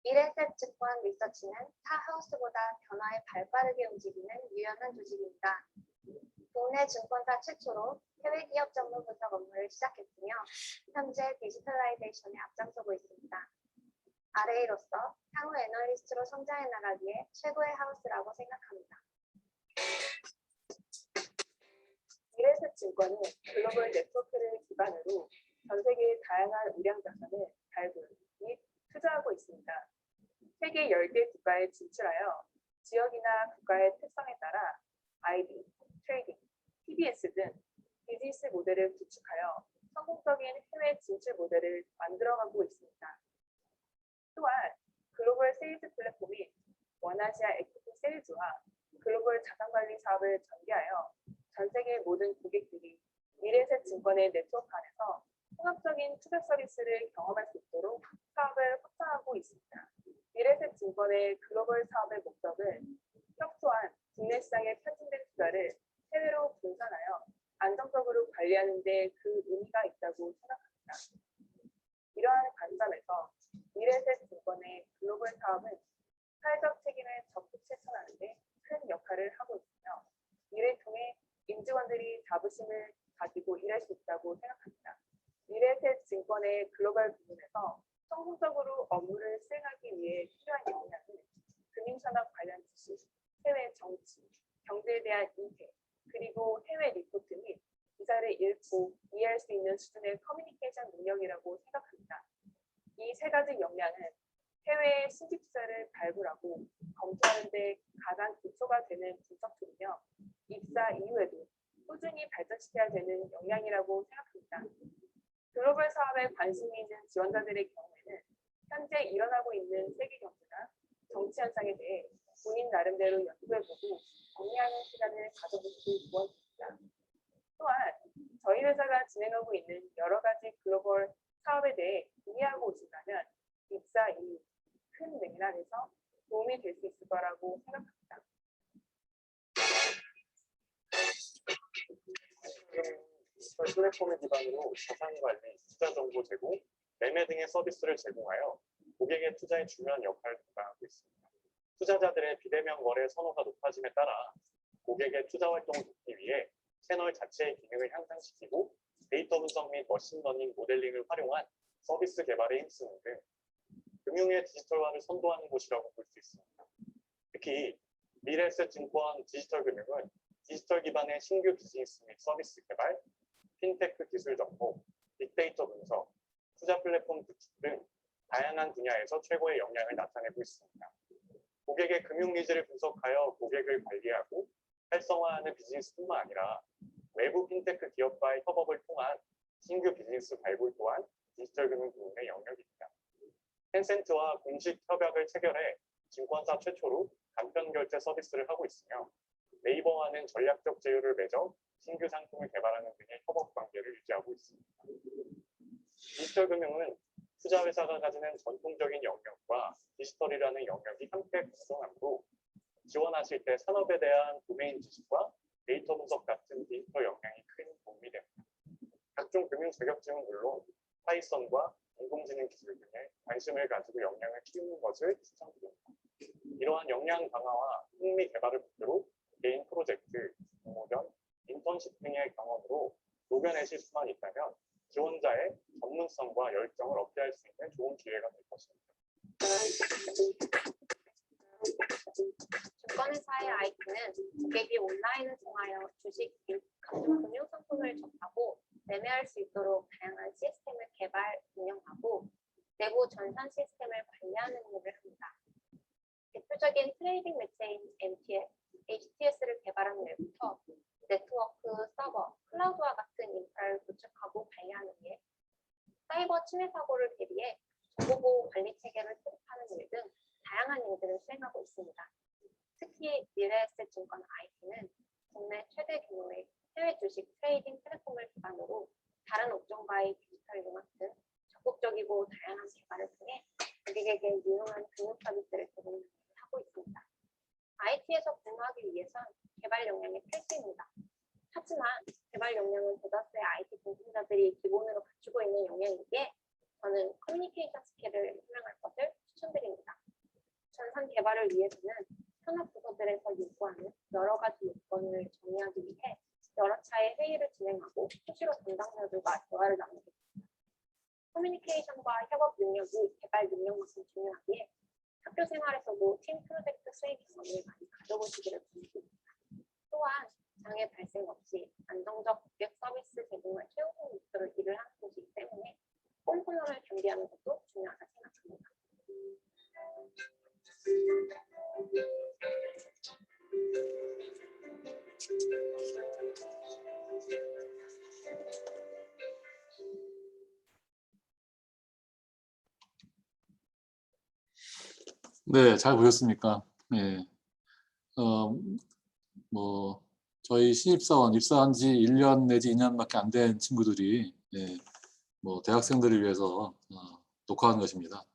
미래셋 증권 리서치는 타 하우스보다 변화에 발빠르게 움직이는 유연한 조직입니다. 국내 증권사 최초로 해외 기업 전문 분석 업무를 시작했으며 현재 디지털라이제이션에 앞장서고 있습니다. RA로서 향후 애널리스트로 성장해 나가기에 최고의 하우스라고 생각합니다. 미래셋 증권은 글로벌 네트워크를 기반으로 전 세계의 다양한 우량 자산을 발굴 및 투자하고 있습니다. 세계 10개 국가에 진출하여 지역이나 국가의 특성에 따라 IB, 트레이딩, TBS 등 비즈니스 모델을 구축하여 성공적인 해외 진출 모델을 만들어가고 있습니다. 또한 글로벌 세일즈 플랫폼인 원아시아 에퀴티 세일즈와 글로벌 자산관리 사업을 전개하여 전 세계 모든 고객들이 미래셋 증권의 네트워크 안에서 통합적인 투자 서비스를 경험할 수 있도록 사업을 확장하고 있습니다. 미래셋 증권의 글로벌 사업의 목적은 협소한 국내 시장의 편중된 투자를 해외로 분산하여 안정적으로 관리하는 데 그 의미가 있다고 생각합니다. 이러한 관점에서 미래셋 증권의 글로벌 사업은 사회적 책임을 적극 실천하는 데 큰 역할을 하고 있으며 이를 통해 임직원들이 자부심을 가지고 일할 수 있다고 생각합니다. 미래셋 증권의 글로벌 부문에서 성공적으로 업무를 수행하기 위해 필요한 역량은 금융산업 관련 지식, 해외 정치, 경제에 대한 이해, 그리고 해외 리포트 및 기사를 읽고 이해할 수 있는 수준의 커뮤니케이션 능력이라고 생각합니다. 이 세 가지 역량은 해외의 신규 투자를 발굴하고 검토하는 데 가장 기초가 되는 분석 툴이며 입사 이후에도 꾸준히 발전시켜야 되는 역량이라고 생각합니다. 글로벌 사업에 관심이 있는 지원자들의 경우에는 현재 일어나고 있는 세계 경제나 정치 현상에 대해 본인 나름대로 연구해보고 정리하는 시간을 가져보시기 원합니다. 또한 저희 회사가 진행하고 있는 여러 가지 글로벌 사업에 대해 이해하고 오신다면 입사 이후 큰 맥락에서 도움이 될 수 있을 거라고 생각합니다. 디지털 플랫폼을 기반으로 자산 관리, 투자 정보 제공, 매매 등의 서비스를 제공하여 고객의 투자에 중요한 역할을 담당하고 있습니다. 투자자들의 비대면 거래 선호가 높아짐에 따라 고객의 투자 활동을 돕기 위해 채널 자체의 기능을 향상시키고 데이터 분석 및 머신러닝 모델링을 활용한 서비스 개발에 힘쓰는 등 금융의 디지털화를 선도하는 곳이라고 볼 수 있습니다. 특히 미래셋 증권 디지털 금융은 디지털 기반의 신규 비즈니스 및 서비스 개발, 핀테크 기술 정보, 빅데이터 분석, 투자 플랫폼 구축 등 다양한 분야에서 최고의 역량을 나타내고 있습니다. 고객의 금융 니즈를 분석하여 고객을 관리하고 활성화하는 비즈니스뿐만 아니라 외부 핀테크 기업과의 협업을 통한 신규 비즈니스 발굴 또한 디지털 금융 부문의 영역입니다. 텐센트와 공식 협약을 체결해 증권사 최초로 간편 결제 서비스를 하고 있으며 네이버와는 전략적 제휴를 맺어 신규 상품을 개발하는 등의 협업 관계를 유지하고 있습니다. 디지털 금융은 투자 회사가 가지는 전통적인 영역과 디지털이라는 영역이 함께 공존하므로 지원하실 때 산업에 대한 도메인 지식과 데이터 분석 같은 디지털 역량이 큰 도움이 됩니다. 각종 금융 자격증은 물론 파이썬과 인공지능 기술 등에 관심을 가지고 역량을 키우는 것을 추천드립니다. 이러한 역량 강화와 흥미 개발을 목표로 개인 프로젝트, 공모전, 인턴십 등의 경험으로 녹여내실 수만 있다면 지원자의 전문성과 열정을 어필할 수 있는 좋은 기회가 될 것입니다. 증권회사의 IT는 고객이 온라인을 통하여 주식 및 각종 금융 상품을 접하고 매매할 수 있도록 다양한 시스템을 개발, 운영하고 내부 전산 시스템을 관리하는 일을 합니다. 대표적인 트레이딩 매체인 MTS, HTS를 개발하는 일부터 네트워크, 서버, 클라우드와 같은 인프라를 구축하고 관리하는 일, 사이버 침해 사고를 대비해 정보보호 관리 체계를 수립하는 일 등 다양한 일들을 수행하고 있습니다. 특히 미래에셋증권 IT는 국내 최대 규모의 해외 주식 트레이딩 플랫폼을 기반으로 다른 업종과의 디지털 융합 등 적극적이고 다양한 개발을 통해 고객에게 유용한 금융 서비스를 제공하고 있습니다. IT에서 분화하기 위해선 개발 역량이 필수입니다. 하지만 개발 역량은 대다수의 IT 공신자들이 기본으로 갖추고 있는 역량이기에 저는 커뮤니케이션 스킬을 훈련할 것을 추천드립니다. 전산 개발을 위해서는 현업 부서들에서 요구하는 여러 가지 요건을 정리하기 위해 여러 차례 회의를 진행하고 수시로 담당자들과 대화를 나누겠습니다. 커뮤니케이션과 협업 능력이 개발 능력만큼 중요하기에 학교 생활에서도 팀 프로젝트 수행 경험을 많이 가져보시기를 바랍니다. 또한 장애 발생 없이 안정적 고객 서비스 제공을 최우선 목표로 일을 하는 곳이기 때문에 꼼꼼함을 겸비하는 것도 중요하다 생각합니다. 네, 잘 보셨습니까? 네. 저희 신입사원 입사한 지 1년 내지 2년밖에 안 된 친구들이 대학생들을 위해서 녹화한 것입니다.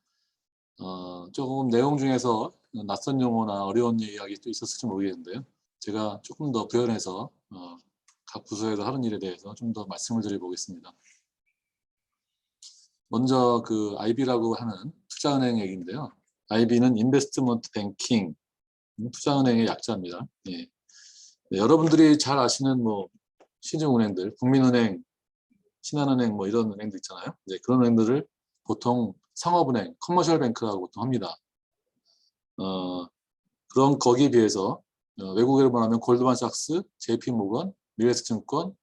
조금 내용 중에서 낯선 용어나 어려운 이야기 또 있었을지 모르겠는데요. 제가 조금 더 부연해서 각 부서에서 하는 일에 대해서 좀 더 말씀을 드려보겠습니다. 먼저 그 IB라고 하는 투자은행 얘기인데요. IB는 인베스트먼트 뱅킹, 투자은행의 약자입니다. 예. 네, 여러분들이 잘 아시는 시중은행들, 국민은행, 신한은행 이런 은행들 있잖아요. 이제 그런 은행들을 보통 상업은행, 커머셜 뱅크라고 보통 합니다. 그럼 거기에 비해서 외국으로 말하면 골드만삭스, JP모건, 미래에셋증권,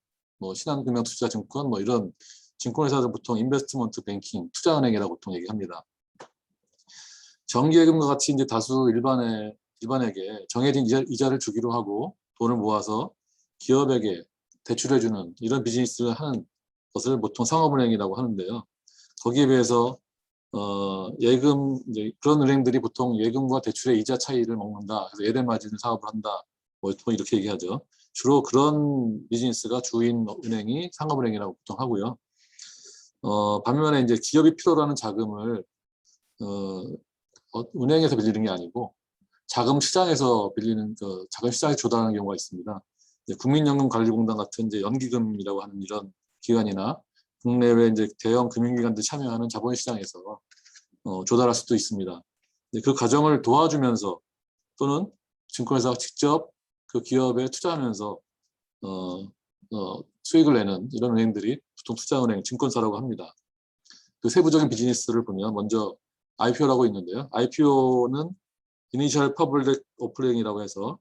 신한금융투자증권 이런 증권회사들 보통 인베스트먼트 뱅킹, 투자은행이라고 보통 얘기합니다. 정기예금과 같이 이제 다수 일반에게 정해진 이자를 주기로 하고 돈을 모아서 기업에게 대출해주는 이런 비즈니스를 하는 것을 보통 상업은행이라고 하는데요. 거기에 비해서 그런 은행들이 보통 예금과 대출의 이자 차이를 먹는다. 그래서 예대마진 사업을 한다. 보통 이렇게 얘기하죠. 주로 그런 비즈니스가 주인 은행이 상업은행이라고 보통 하고요. 반면에 이제 기업이 필요로 하는 자금을 은행에서 빌리는 게 아니고 자금 시장에서 빌리는 자금 시장에 조달하는 경우가 있습니다. 국민연금관리공단 같은 이제 연기금이라고 하는 이런 기관이나 국내외 이제 대형 금융기관들 참여하는 자본시장에서 조달할 수도 있습니다. 그 과정을 도와주면서 또는 증권회사가 직접 그 기업에 투자하면서 수익을 내는 이런 은행들이 보통 투자은행, 증권사라고 합니다. 그 세부적인 비즈니스를 보면 먼저 IPO라고 있는데요. IPO는 이니셜 퍼블릭 오프닝이라고 해서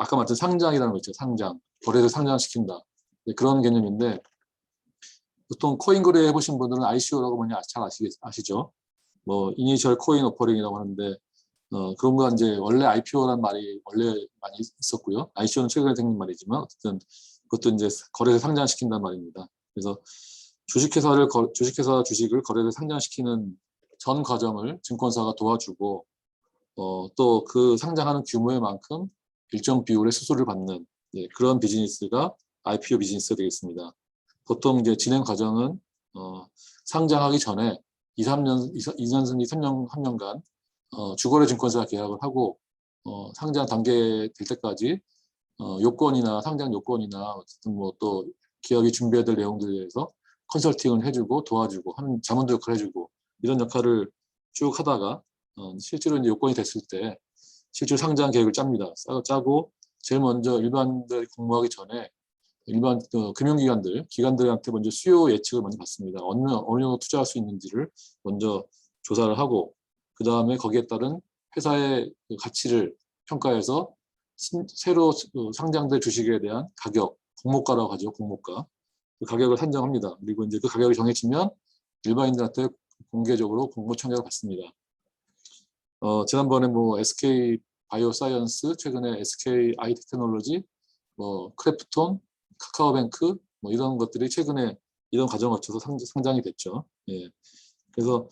아까 말했던 상장이라는 거 있죠. 상장. 거래소 상장시킨다. 네, 그런 개념인데 보통 코인 거래 해보신 분들은 ICO라고 뭐냐 잘 아시죠? 뭐 이니셜 코인 오퍼링이라고 하는데 그런 거 이제 원래 IPO라는 말이 원래 많이 있었고요. ICO는 최근에 생긴 말이지만 어쨌든 그것도 이제 거래소 상장시킨다는 말입니다. 그래서 주식회사 주식을 거래소에 상장시키는 전 과정을 증권사가 도와주고 또 그 상장하는 규모에 만큼 일정 비율의 수수료를 받는 그런 비즈니스가 IPO 비즈니스가 되겠습니다. 보통 이제 진행 과정은 상장하기 전에 3년간 주거래 증권사 계약을 하고 상장 단계 될 때까지 요건이나 상장 요건이나 어쨌든 뭐 또 기업이 준비해야 될 내용들에 대해서 컨설팅을 해주고 도와주고 하는 자문도 역할을 해주고 이런 역할을 쭉 하다가 실제로 이제 요건이 됐을 때 실제로 상장 계획을 짭니다. 짜고 제일 먼저 일반들 공모하기 전에 일반 기관들한테 먼저 수요 예측을 먼저 받습니다. 어느 정도 투자할 수 있는지를 먼저 조사를 하고 그 다음에 거기에 따른 회사의 가치를 평가해서 새로 상장될 주식에 대한 가격, 공모가라고 하죠. 공모가. 그 가격을 산정합니다. 그리고 이제 그 가격이 정해지면 일반인들한테 공개적으로 공모 청약을 받습니다. 지난번에 뭐 SK 바이오사이언스, 최근에 SK 아이 테크놀로지, 뭐 크래프톤, 카카오뱅크 뭐 이런 것들이 최근에 이런 과정을 거쳐서 상장이 됐죠. 예. 그래서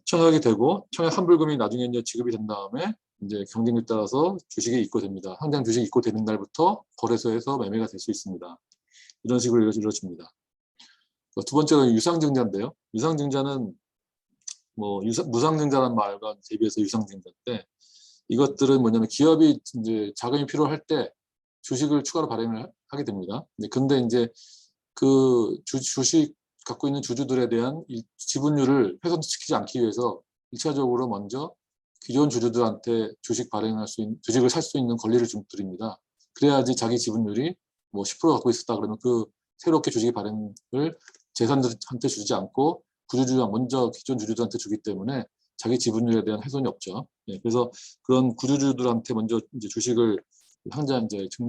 청약이 되고 청약 환불금이 나중에 이제 지급이 된 다음에 이제 경쟁률에 따라서 주식이 입고됩니다. 상장 주식이 입고되는 날부터 거래소에서 매매가 될 수 있습니다. 이런 식으로 이루어집니다. 두 번째는 유상증자인데요. 유상증자는 뭐 무상증자라는 말과 대비해서 유상증자인데 이것들은 뭐냐면 기업이 이제 자금이 필요할 때 주식을 추가로 발행을 하게 됩니다. 근데 이제 그 주식 갖고 있는 주주들에 대한 지분율을 훼손시키지 않기 위해서 1차적으로 먼저 기존 주주들한테 주식을 살 수 있는 권리를 좀 드립니다. 그래야지 자기 지분율이 뭐 10% 갖고 있었다 그러면 그 새롭게 주식 발행을 재산들한테 주지 않고 먼저 기존 주주들한테 주기 때문에 자기 지분율에 대한 훼손이 없죠. 예, 그래서 그런 구주주들한테 먼저 이제 주식을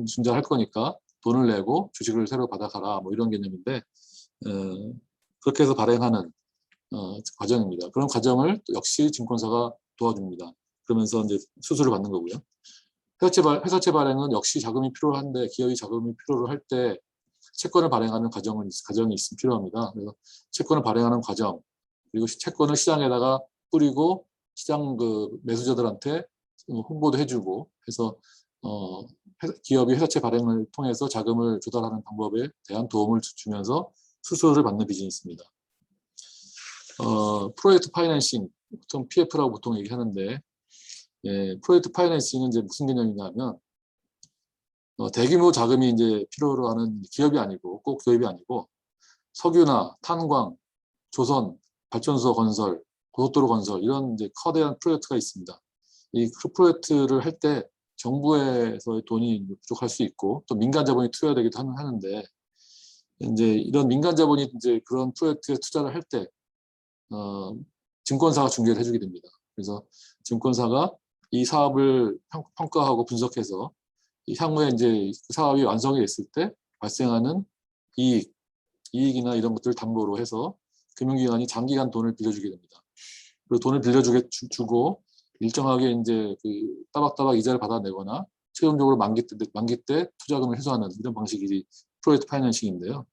증자할 거니까 돈을 내고 주식을 새로 받아가라 뭐 이런 개념인데 그렇게 해서 발행하는 과정입니다. 그런 과정을 역시 증권사가 도와줍니다. 그러면서 이제 수수료를 받는 거고요. 회사채 발행은 역시 자금이 필요한데 기업이 자금이 필요로 할 때 채권을 발행하는 과정이 있으면 필요합니다. 그래서 채권을 발행하는 과정 그리고 채권을 시장에다가 뿌리고 시장 매수자들한테 홍보도 해주고 해서 기업이 회사채 발행을 통해서 자금을 조달하는 방법에 대한 도움을 주면서 수수료를 받는 비즈니스입니다. 프로젝트 파이낸싱, 보통 PF라고 보통 얘기하는데 프로젝트 파이낸싱은 이제 무슨 개념이냐면 대규모 자금이 이제 필요로 하는 기업이 아니고 꼭 기업이 아니고 석유나 탄광, 조선, 발전소 건설, 고속도로 건설 이런 이제 거대한 프로젝트가 있습니다. 이 프로젝트를 할 때 정부에서의 돈이 부족할 수 있고 또 민간 자본이 투여되기도 하는데 이제 이런 민간 자본이 이제 그런 프로젝트에 투자를 할 때 증권사가 중개를 해주게 됩니다. 그래서 증권사가 이 사업을 평가하고 분석해서 이 향후에 이제 그 사업이 완성이 됐을 때 발생하는 이익이나 이런 것들을 담보로 해서 금융기관이 장기간 돈을 빌려주게 됩니다. 그리고 돈을 주고 일정하게 이제 그 따박따박 이자를 받아내거나 최종적으로 만기 때 투자금을 회수하는 이런 방식이 프로젝트 파이낸싱인데요.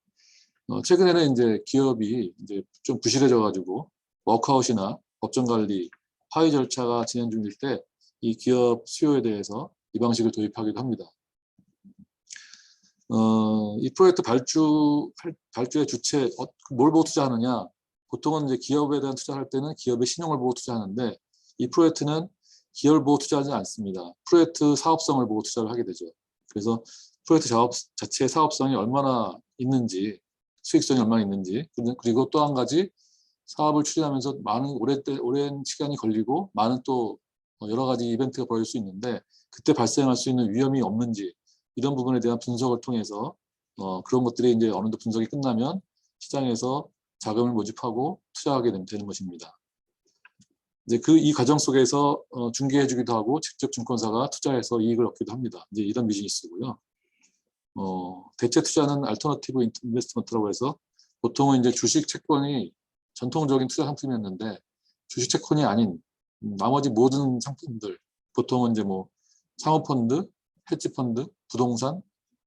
최근에는 이제 기업이 이제 좀 부실해져가지고 워크아웃이나 법정관리, 하위 절차가 진행 중일 때 이 기업 수요에 대해서 이 방식을 도입하기도 합니다. 이 프로젝트 발주의 주체, 뭘 보고 투자하느냐? 보통은 이제 기업에 대한 투자할 때는 기업의 신용을 보고 투자하는데 이 프로젝트는 기업을 보고 투자하지 않습니다. 프로젝트 사업성을 보고 투자를 하게 되죠. 그래서 프로젝트 자체의 사업성이 얼마나 있는지, 수익성이 얼마나 있는지, 그리고 또 한 가지 사업을 추진하면서 오랜 시간이 걸리고 많은 또 여러 가지 이벤트가 벌어질 수 있는데 그때 발생할 수 있는 위험이 없는지 이런 부분에 대한 분석을 통해서 그런 것들이 이제 어느 정도 분석이 끝나면 시장에서 자금을 모집하고 투자하게 되는 것입니다. 이제 이 과정 속에서 중개해주기도 하고 직접 증권사가 투자해서 이익을 얻기도 합니다. 이제 이런 비즈니스고요. 대체 투자는 알터너티브 인베스트먼트라고 해서 보통은 이제 주식 채권이 전통적인 투자 상품이었는데 주식 채권이 아닌 나머지 모든 상품들, 보통은 이제 뭐 상호펀드, 헤지펀드, 부동산,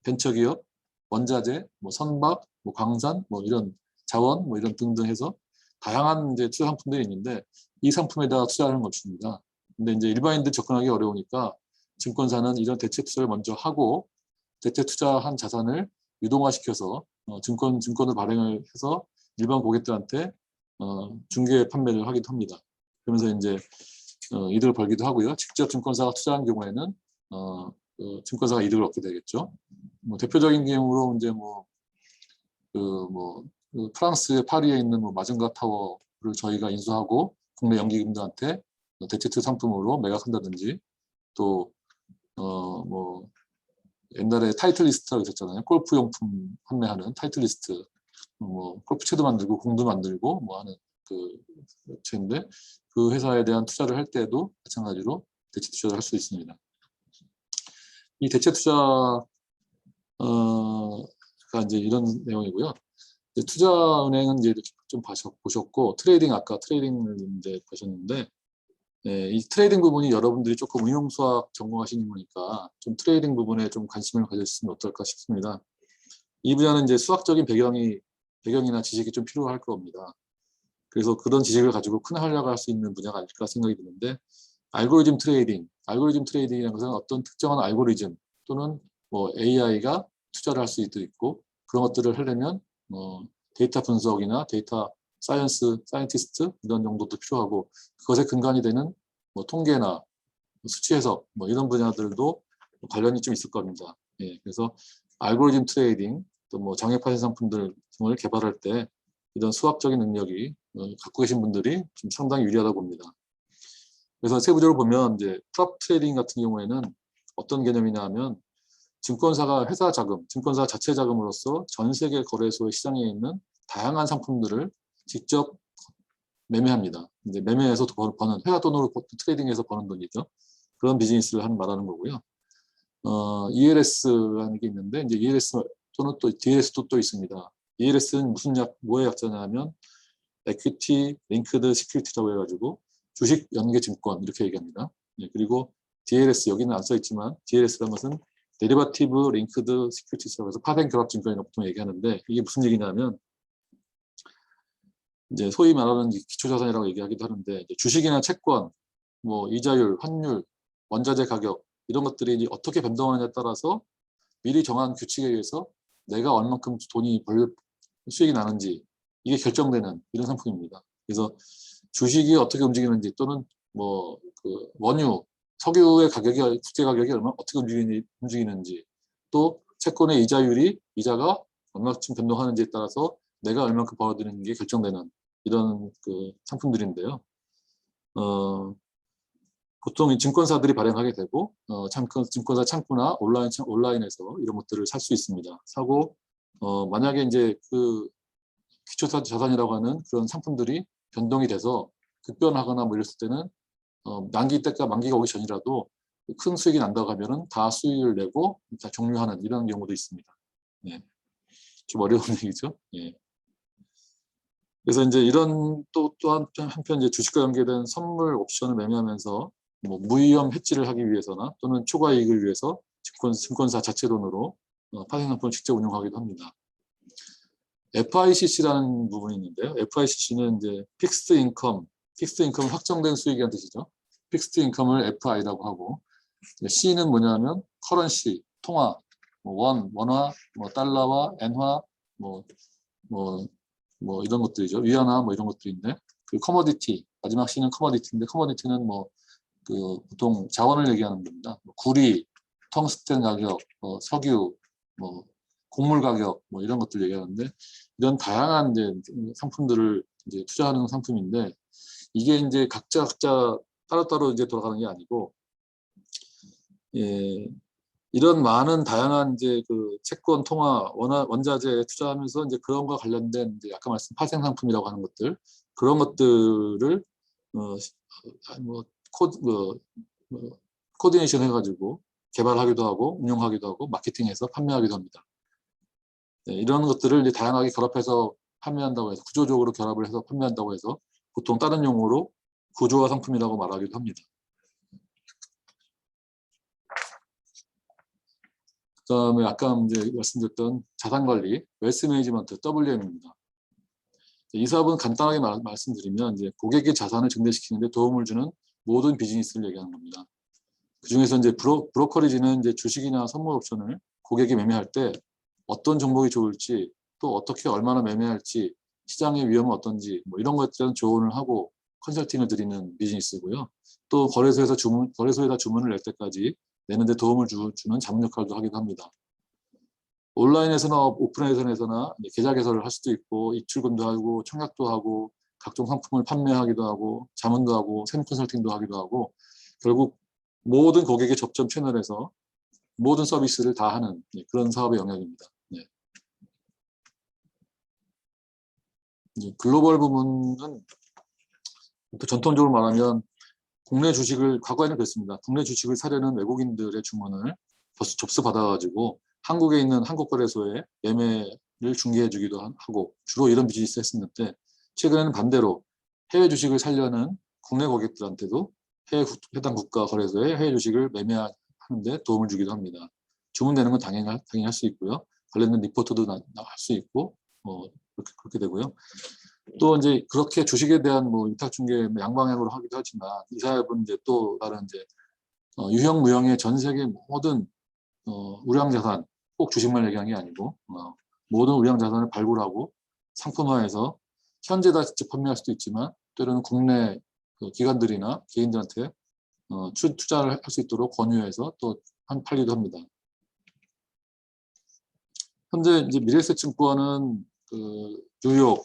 벤처기업, 원자재, 뭐 선박, 뭐 광산, 뭐 이런 자원, 뭐 이런 등등 해서 다양한 이제 투자 상품들이 있는데 이 상품에다가 투자하는 것입니다. 근데 이제 일반인들 접근하기 어려우니까 증권사는 이런 대체 투자를 먼저 하고 대체 투자한 자산을 유동화시켜서 증권을 발행을 해서 일반 고객들한테 중개 판매를 하기도 합니다. 그러면서 이제 이득을 벌기도 하고요. 직접 증권사가 투자한 경우에는 증권사가 이득을 얻게 되겠죠. 뭐 대표적인 경우로 이제 프랑스의 파리에 있는 마젠가 타워를 저희가 인수하고 국내 연기금들한테 대체 투자 상품으로 매각한다든지 또 옛날에 타이틀리스트라고 있었잖아요. 골프 용품 판매하는 타이틀리스트, 골프채도 만들고 공도 만들고 하는 그 업체인데 그 회사에 대한 투자를 할 때도 마찬가지로 대체 투자를 할 수 있습니다. 이 대체 투자가 이제 이런 내용이고요. 이제 투자은행은 이제 좀 보셨고 아까 트레이딩을 이제 보셨는데 이 트레이딩 부분이 여러분들이 조금 응용수학 전공하시는 거니까 좀 트레이딩 부분에 좀 관심을 가졌으면 어떨까 싶습니다. 이 분야는 이제 수학적인 배경이나 지식이 좀 필요할 겁니다. 그래서 그런 지식을 가지고 큰 활약을 할 수 있는 분야가 아닐까 생각이 드는데 알고리즘 트레이딩이라는 것은 어떤 특정한 알고리즘 또는 AI가 투자를 할 수도 있고 그런 것들을 하려면 데이터 분석이나 데이터 사이언티스트 이런 정도도 필요하고 그것에 근간이 되는 통계나 수치 해석 이런 분야들도 관련이 좀 있을 겁니다. 그래서 알고리즘 트레이딩 또 장외 파생 상품들 등을 개발할 때 이런 수학적인 능력이 갖고 계신 분들이 좀 상당히 유리하다고 봅니다. 그래서 세부적으로 보면 이제 프롭 트레이딩 같은 경우에는 어떤 개념이냐 하면 증권사가 회사 자금, 증권사 자체 자금으로서 전 세계 거래소의 시장에 있는 다양한 상품들을 직접 매매합니다. 이제 매매해서 버는 회사 돈으로 트레이딩해서 버는 돈이죠. 그런 비즈니스를 말하는 거고요. ELS라는 게 있는데 이제 ELS 또는 또 DLS도 또 있습니다. ELS는 뭐의 약자냐면 Equity Linked Security라고 해가지고 주식 연계 증권 이렇게 얘기합니다. 그리고 DLS 여기는 안 써 있지만 DLS라는 것은 Derivative Linked Securities라고 해서 파생 결합 증권이라고 보통 얘기하는데 이게 무슨 얘기냐면 이제 소위 말하는 기초자산이라고 얘기하기도 하는데 이제 주식이나 채권, 이자율, 환율, 원자재 가격 이런 것들이 이제 어떻게 변동하느냐에 따라서 미리 정한 규칙에 의해서 내가 얼만큼 돈이 수익이 나는지 이게 결정되는 이런 상품입니다. 그래서 주식이 어떻게 움직이는지 또는 그 원유, 석유의 가격이 국제 가격이 어떻게 움직이는지 또 채권의 이자가 얼마큼 변동하는지에 따라서 내가 얼만큼 벌어들이는 게 결정되는 이런 그 상품들인데요. 보통 증권사들이 발행하게 되고 증권사 창구나 온라인에서 이런 것들을 살 수 있습니다. 사고 만약에 이제 그 기초자산이라고 하는 그런 상품들이 변동이 돼서 급변하거나 이랬을 때는 만기가 오기 전이라도 큰 수익이 난다고 하면은 다 수익을 내고 다 종료하는 이런 경우도 있습니다. 좀 어려운 얘기죠. 그래서 이제 이런 또한 한편 이제 주식과 연계된 선물 옵션을 매매하면서 무위험 해지를 하기 위해서나 또는 초과 이익을 위해서 증권사 자체 돈으로 파생 상품을 직접 운영하기도 합니다. FICC라는 부분이 있는데요. FICC는 이제 픽스드 인컴은 확정된 수익이라는 뜻이죠. 픽스드 인컴을 FI라고 하고 C는 뭐냐면 커런시, 통화, 원화, 달러와 엔화, 이런 것들이죠. 위안화 이런 것들인데 그 커머디티, 마지막 C는 커머디티인데 커머디티는 보통 자원을 얘기하는 겁니다. 구리, 텅스텐 가격, 석유, 곡물 가격 이런 것들 얘기하는데 이런 다양한 이제 상품들을 이제 투자하는 상품인데 이게 이제 각자 따로따로 이제 돌아가는 게 아니고 이런 많은 다양한 이제 그 채권, 통화, 원자재에 투자하면서 이제 그런 거 관련된 이제 아까 말씀 파생 상품이라고 하는 것들 그런 것들을 코디네이션 해가지고 개발하기도 하고 운영하기도 하고 마케팅해서 판매하기도 합니다. 네, 이런 것들을 이제 다양하게 결합해서 판매한다고 해서 구조적으로 결합을 해서 판매한다고 해서 보통 다른 용어로 구조화 상품이라고 말하기도 합니다. 그다음에 아까 이제 말씀드렸던 자산관리, 웨alth 매니지먼트 WM입니다. 이 사업은 간단하게 말씀드리면 이제 고객의 자산을 증대시키는 데 도움을 주는 모든 비즈니스를 얘기하는 겁니다. 그 중에서 이제 브로커리지는 이제 주식이나 선물 옵션을 고객이 매매할 때 어떤 종목이 좋을지, 또 어떻게 얼마나 매매할지, 시장의 위험은 어떤지 뭐 이런 것에 대한 조언을 하고 컨설팅을 드리는 비즈니스고요. 또 거래소에다 주문을 낼 때까지 내는데 도움을 주는 자문 역할도 하기도 합니다. 온라인에서나 오프라인에서나 계좌 개설을 할 수도 있고 입출금도 하고 청약도 하고 각종 상품을 판매하기도 하고 자문도 하고 세무 컨설팅도 하기도 하고 결국 모든 고객의 접점 채널에서 모든 서비스를 다 하는 그런 사업의 영역입니다. 네. 글로벌 부문은 또 전통적으로 말하면 국내 주식을 과거에는 그랬습니다. 국내 주식을 사려는 외국인들의 주문을 접수받아가지고 한국에 있는 한국거래소에 매매를 중개해 주기도 하고 주로 이런 비즈니스 했었는데 최근에는 반대로 해외 주식을 살려는 국내 고객들한테도 해당 국가 거래소에 해외 주식을 매매하는데 도움을 주기도 합니다. 주문되는 건 당연히 할 수 있고요. 관련된 리포트도 할 수 있고 그렇게 되고요. 또 이제 그렇게 주식에 대한 뭐 위탁 중개 양방향으로 하기도 하지만 이 사업은 이제 또 다른 이제 유형 무형의 전 세계 모든 우량 자산, 꼭 주식만 얘기한 게 아니고 모든 우량 자산을 발굴하고 상품화해서 현재다 직접 판매할 수도 있지만 때로는 국내 기관들이나 개인들한테 투자를 할 수 있도록 권유해서 또 팔기도 합니다. 현재 이제 미래에셋증권은 뉴욕,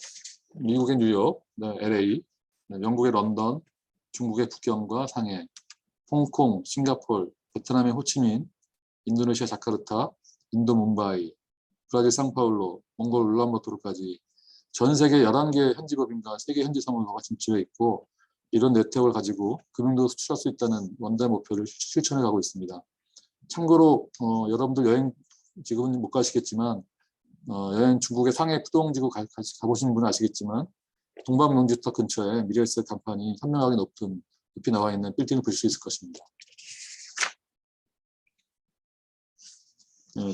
미국의 뉴욕, LA, 영국의 런던, 중국의 북경과 상해, 홍콩, 싱가포르, 베트남의 호치민, 인도네시아 자카르타, 인도 뭄바이, 브라질 상파울로, 몽골 울란바토르까지 전 세계 11개 현지법인과 3개 현지 사무소가 진출해 있고 이런 네트워크를 가지고 금융도 수출할 수 있다는 원대 목표를 실천해 가고 있습니다. 참고로 여러분들 여행 지금은 못 가시겠지만 여행 중국의 상해 푸동지구 가보신 분은 아시겠지만 동방명주터 근처에 미래에셋 간판이 선명하게 높이 나와 있는 빌딩을 보실 수 있을 것입니다.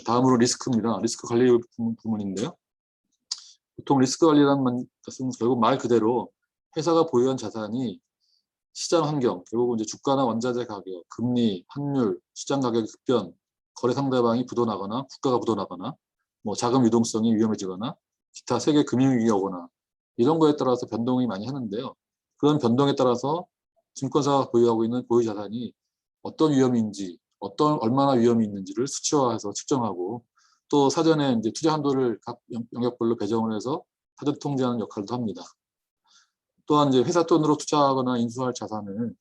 다음으로 리스크입니다. 리스크 관리 부문인데요. 보통 리스크 관리라는 것은 결국 말 그대로 회사가 보유한 자산이 시장 환경, 결국은 이제 주가나 원자재 가격, 금리, 환율, 시장 가격 급변, 거래 상대방이 부도나거나 국가가 부도나거나 뭐 자금 유동성이 위험해지거나 기타 세계 금융위기가 오거나 이런 거에 따라서 변동이 많이 하는데요. 그런 변동에 따라서 증권사가 보유하고 있는 보유 자산이 어떤 위험인지, 얼마나 위험이 있는지를 수치화해서 측정하고 또 사전에 이제 투자 한도를 각 영역별로 배정을 해서 사전 통제하는 역할도 합니다. 또한 이제 회사 돈으로 투자하거나 인수할 자산을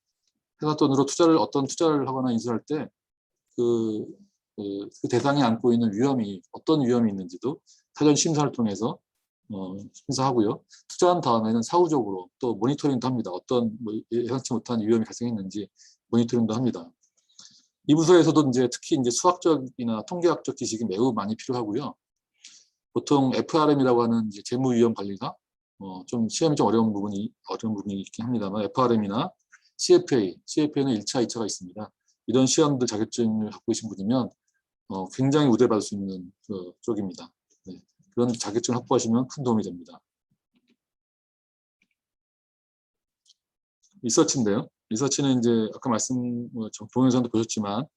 회사 돈으로 어떤 투자를 하거나 인수할 때 그 대상이 안고 있는 위험이 어떤 위험이 있는지도 사전 심사를 통해서 심사하고요. 투자한 다음에는 사후적으로 또 모니터링도 합니다. 어떤 예상치 못한 위험이 발생했는지 모니터링도 합니다. 이 부서에서도 이제 특히 이제 수학적이나 통계학적 지식이 매우 많이 필요하고요. 보통 FRM이라고 하는 이제 재무 위험 관리가 좀 시험이 좀 어려운 부분이 있긴 합니다만 FRM이나 CFA는 1차, 2차가 있습니다. 이런 시험들 자격증을 갖고 계신 분이면 굉장히 우대받을 수 있는 쪽입니다. 네. 그런 자격증을 확보하시면 큰 도움이 됩니다. 리서치인데요. 리서치는 이제 아까 동영상도 보셨지만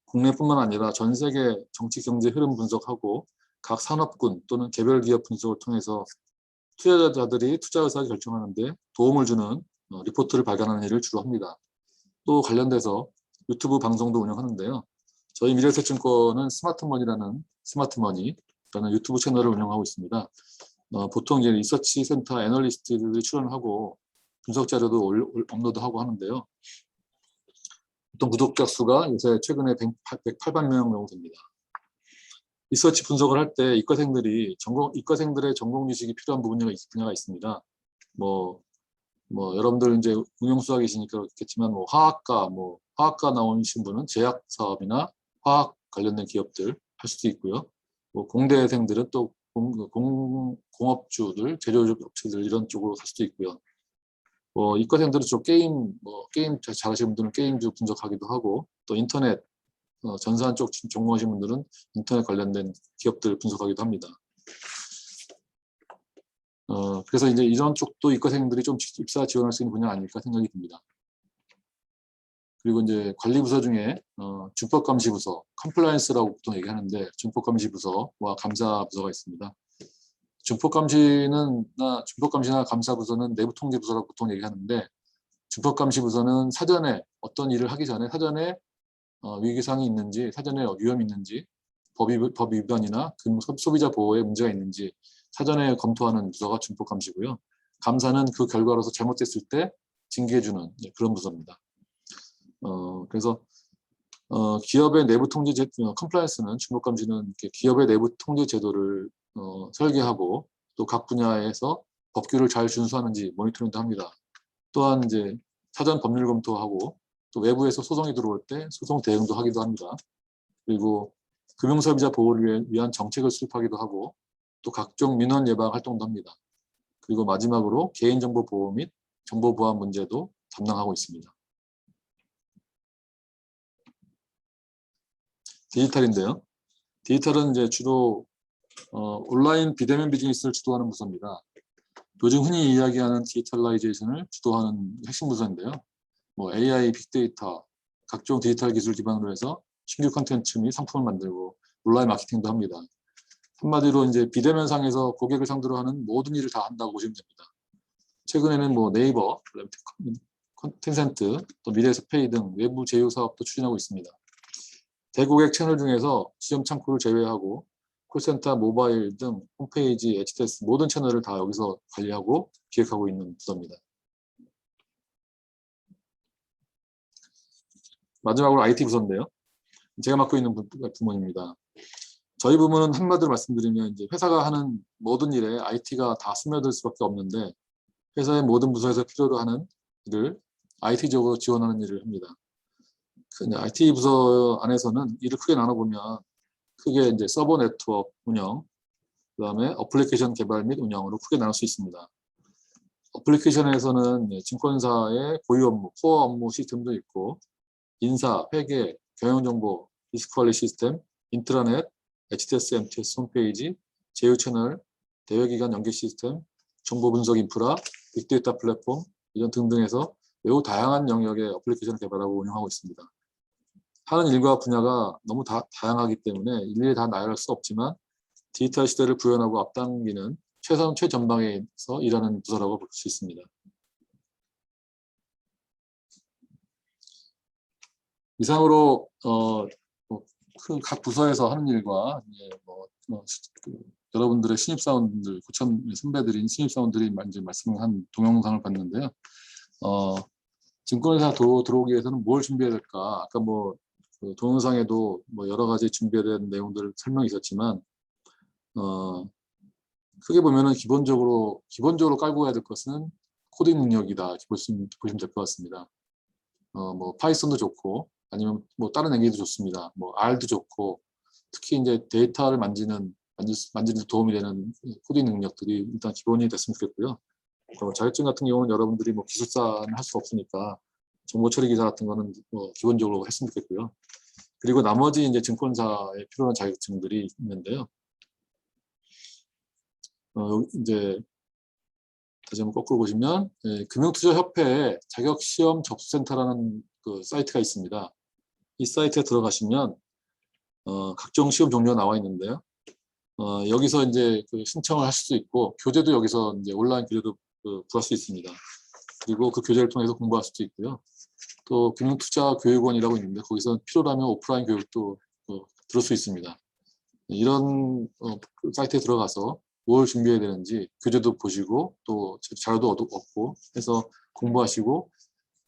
국내뿐만 아니라 전 세계 정치 경제 흐름 분석하고 각 산업군 또는 개별 기업 분석을 통해서 투자자들이 투자 의사를 결정하는데 도움을 주는 리포트를 발간하는 일을 주로 합니다. 또 관련돼서 유튜브 방송도 운영하는데요. 저희 미래에셋증권은 스마트머니라는 유튜브 채널을 운영하고 있습니다. 보통 이제 리서치 센터 애널리스트들이 출연하고 분석 자료도 업로드하고 하는데요. 보통 구독자 수가 요새 최근에 108만 명 정도 됩니다. 리서치 분석을 할 때 이과생들의 전공 지식이 필요한 분야가 있습니다. 뭐 뭐 여러분들 이제 응용수학이시니까 그렇겠지만 뭐 화학과 나오신 분은 제약 사업이나 화학 관련된 기업들 할 수도 있고요. 뭐 공대생들은 또 공업주들, 제조업 업체들 이런 쪽으로 갈 수도 있고요. 뭐 이과생들은 좀 게임 잘하시는 분들은 게임주 분석하기도 하고, 또 인터넷 전산 쪽 전공하시는 분들은 인터넷 관련된 기업들 분석하기도 합니다. 그래서 이제 이런 쪽도 이과생들이 좀 입사 지원할 수 있는 분야 아닐까 생각이 듭니다. 그리고 이제 관리부서 중에 준법감시부서, 컴플라이언스라고 보통 얘기하는데 준법감시부서와 감사부서가 있습니다. 준법감시나 감사부서는 내부통제부서라고 보통 얘기하는데, 준법감시부서는 사전에 어떤 일을 하기 전에 사전에 위기사항이 있는지, 사전에 위험이 있는지, 법 위반이나 소비자 보호에 문제가 있는지 사전에 검토하는 부서가 준법감시고요. 감사는 그 결과로서 잘못됐을 때 징계해주는 그런 부서입니다. 그래서 기업의 내부 통제 컴플라이언스는 준법감시는 기업의 내부 통제 제도를 설계하고 또 각 분야에서 법규를 잘 준수하는지 모니터링도 합니다. 또한 이제 사전 법률 검토하고 또 외부에서 소송이 들어올 때 소송 대응도 하기도 합니다. 그리고 금융소비자 보호를 위한 정책을 수립하기도 하고 또 각종 민원 예방 활동도 합니다. 그리고 마지막으로 개인정보 보호 및 정보 보안 문제도 담당하고 있습니다. 디지털인데요. 디지털은 이제 주로 온라인 비대면 비즈니스를 주도하는 부서입니다. 요즘 흔히 이야기하는 디지털라이제이션을 주도하는 핵심 부서인데요. 뭐 AI, 빅데이터, 각종 디지털 기술 기반으로 해서 신규 콘텐츠 및 상품을 만들고 온라인 마케팅도 합니다. 한마디로 이제 비대면상에서 고객을 상대로 하는 모든 일을 다 한다고 보시면 됩니다. 최근에는 뭐 네이버, 텐센트, 또 미래에서페이 등 외부 제휴 사업도 추진하고 있습니다. 대고객 채널 중에서 지점 창구를 제외하고 콜센터, 모바일 등 홈페이지, HTS 모든 채널을 다 여기서 관리하고 기획하고 있는 부서입니다. 마지막으로 IT 부서인데요. 제가 맡고 있는 부문입니다. 저희 부문은 한마디로 말씀드리면 이제 회사가 하는 모든 일에 IT가 다 스며들 수밖에 없는데, 회사의 모든 부서에서 필요로 하는 일을 IT적으로 지원하는 일을 합니다. IT 부서 안에서는 일을 크게 나눠보면 크게 이제 서버 네트워크 운영, 그다음에 어플리케이션 개발 및 운영으로 크게 나눌 수 있습니다. 어플리케이션에서는 증권사의 고유 업무, 코어 업무 시스템도 있고, 인사, 회계, 경영정보, 리스크 관리 시스템, 인트라넷, HTS, MTS 홈페이지, 제휴 채널, 대외기관 연계 시스템, 정보 분석 인프라, 빅데이터 플랫폼 이런 등등해서 매우 다양한 영역의 어플리케이션을 개발하고 운영하고 있습니다. 하는 일과 분야가 너무 다양하기 때문에 일일이 다 나열할 수 없지만 디지털 시대를 구현하고 앞당기는 최전방에서 일하는 부서라고 볼 수 있습니다. 이상으로 각 부서에서 하는 일과 여러분들의 신입사원들, 고참 선배들인 신입사원들이 이제 말씀한 동영상을 봤는데요. 증권회사 들어오기 위해서는 뭘 준비해야 될까? 아까 그 동영상에도 여러 가지 준비해야 되는 내용들 설명이 있었지만, 크게 보면은 기본적으로 깔고 가야 될 것은 코딩 능력이다 보시면 될 것 같습니다. 파이썬도 좋고, 아니면 다른 랭귀지도 좋습니다. R도 좋고, 특히 이제 데이터를 만지는 데 도움이 되는 코딩 능력들이 일단 기본이 됐으면 좋겠고요. 자격증 같은 경우는 여러분들이 기술사는 할 수 없으니까 정보 처리 기사 같은 거는 기본적으로 했으면 좋겠고요. 그리고 나머지 이제 증권사에 필요한 자격증들이 있는데요. 이제 다시 한번 거꾸로 보시면 금융투자협회에 자격시험 접수센터라는 그 사이트가 있습니다. 이 사이트에 들어가시면 각종 시험 종류가 나와 있는데요. 여기서 이제 신청을 하실 수 있고, 교재도 여기서 이제 온라인 교재도 구할 수 있습니다. 그리고 그 교재를 통해서 공부할 수도 있고요. 또 금융투자교육원이라고 있는데 거기서 필요라면 오프라인 교육도 들을 수 있습니다. 이런 사이트에 들어가서 뭘 준비해야 되는지 교재도 보시고 또 자료도 얻고 해서 공부하시고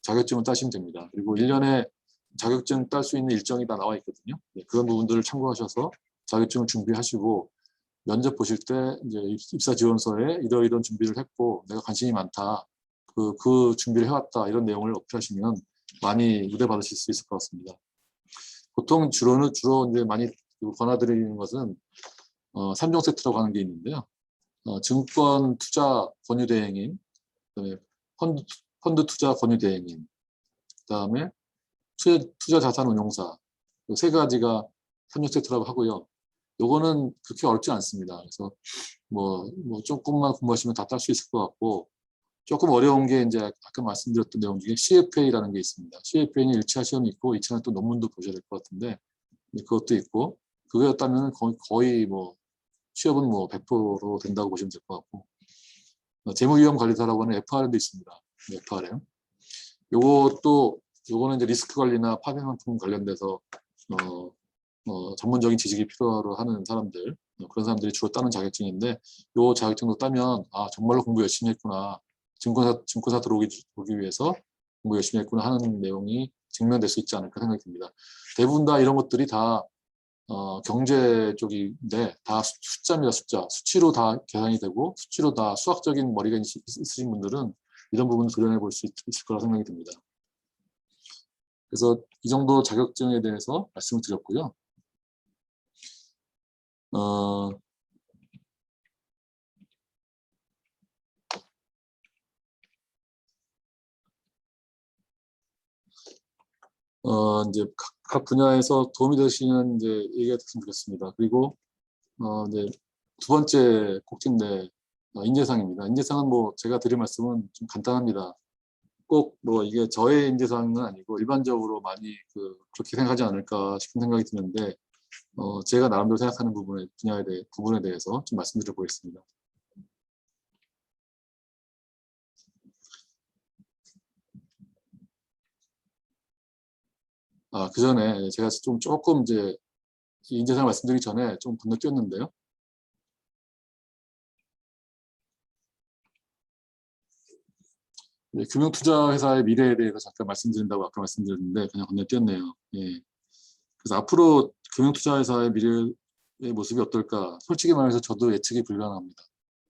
자격증을 따시면 됩니다. 그리고 1년에 자격증 딸 수 있는 일정이 다 나와 있거든요. 그런 부분들을 참고하셔서 자격증을 준비하시고 면접 보실 때 이제 입사 지원서에 이런 준비를 했고 내가 관심이 많다. 그 준비를 해왔다 이런 내용을 어필하시면 많이 의뢰받으실 수 있을 것 같습니다. 보통 주로 이제 많이 권해드리는 것은 3종 세트라고 하는 게 있는데요. 증권 투자 권유 대행인, 그다음에 펀드 투자 권유 대행인, 그다음에 투자 자산 운용사, 이 세 가지가 3종 세트라고 하고요. 요거는 그렇게 어렵지 않습니다. 그래서 뭐 조금만 공부하시면 다 딸 수 있을 것 같고, 조금 어려운 게 이제 아까 말씀드렸던 내용 중에 CFA라는 게 있습니다. CFA는 1차 시험이 있고 2차는 또 논문도 보셔야 될 것 같은데 그것도 있고, 그거였다면 거의 뭐 취업은 뭐 100% 된다고 보시면 될 것 같고, 재무위험관리사라고 하는 FRM도 있습니다. FRM. 요거는 이제 리스크 관리나 파생 상품 관련돼서 전문적인 지식이 필요로 하는 사람들, 그런 사람들이 주로 따는 자격증인데, 요 자격증도 따면 정말로 공부 열심히 했구나, 증권사 들어오기 위해서 공부 열심히 했구나 하는 내용이 증명될 수 있지 않을까 생각이 듭니다. 대부분 다 이런 것들이 다 경제 쪽인데 다 숫자입니다. 수치로 다 계산이 되고 수치로 다 수학적인 머리가 있으신 분들은 이런 부분을 도전해 볼 수 있을 거라 생각이 듭니다. 그래서 이 정도 자격증에 대해서 말씀을 드렸고요. 이제 각 분야에서 도움이 되시는 이제 얘기가 됐으면 좋겠습니다. 그리고 이제 두 번째 꼭지인데 인재상입니다. 인재상은 뭐 제가 드릴 말씀은 좀 간단합니다. 꼭 뭐 이게 저의 인재상은 아니고 일반적으로 많이 그렇게 생각하지 않을까 싶은 생각이 드는데, 제가 나름대로 생각하는 부분에 대해서 좀 말씀드려 보겠습니다. 그 전에 제가 조금 이제 인재상을 말씀드리기 전에 좀 건너뛰었는데요. 금융투자회사의 미래에 대해서 잠깐 말씀드린다고 아까 말씀드렸는데 그냥 건너뛰었네요. 예. 그래서 앞으로 금융투자회사의 미래의 모습이 어떨까? 솔직히 말해서 저도 예측이 불가능합니다.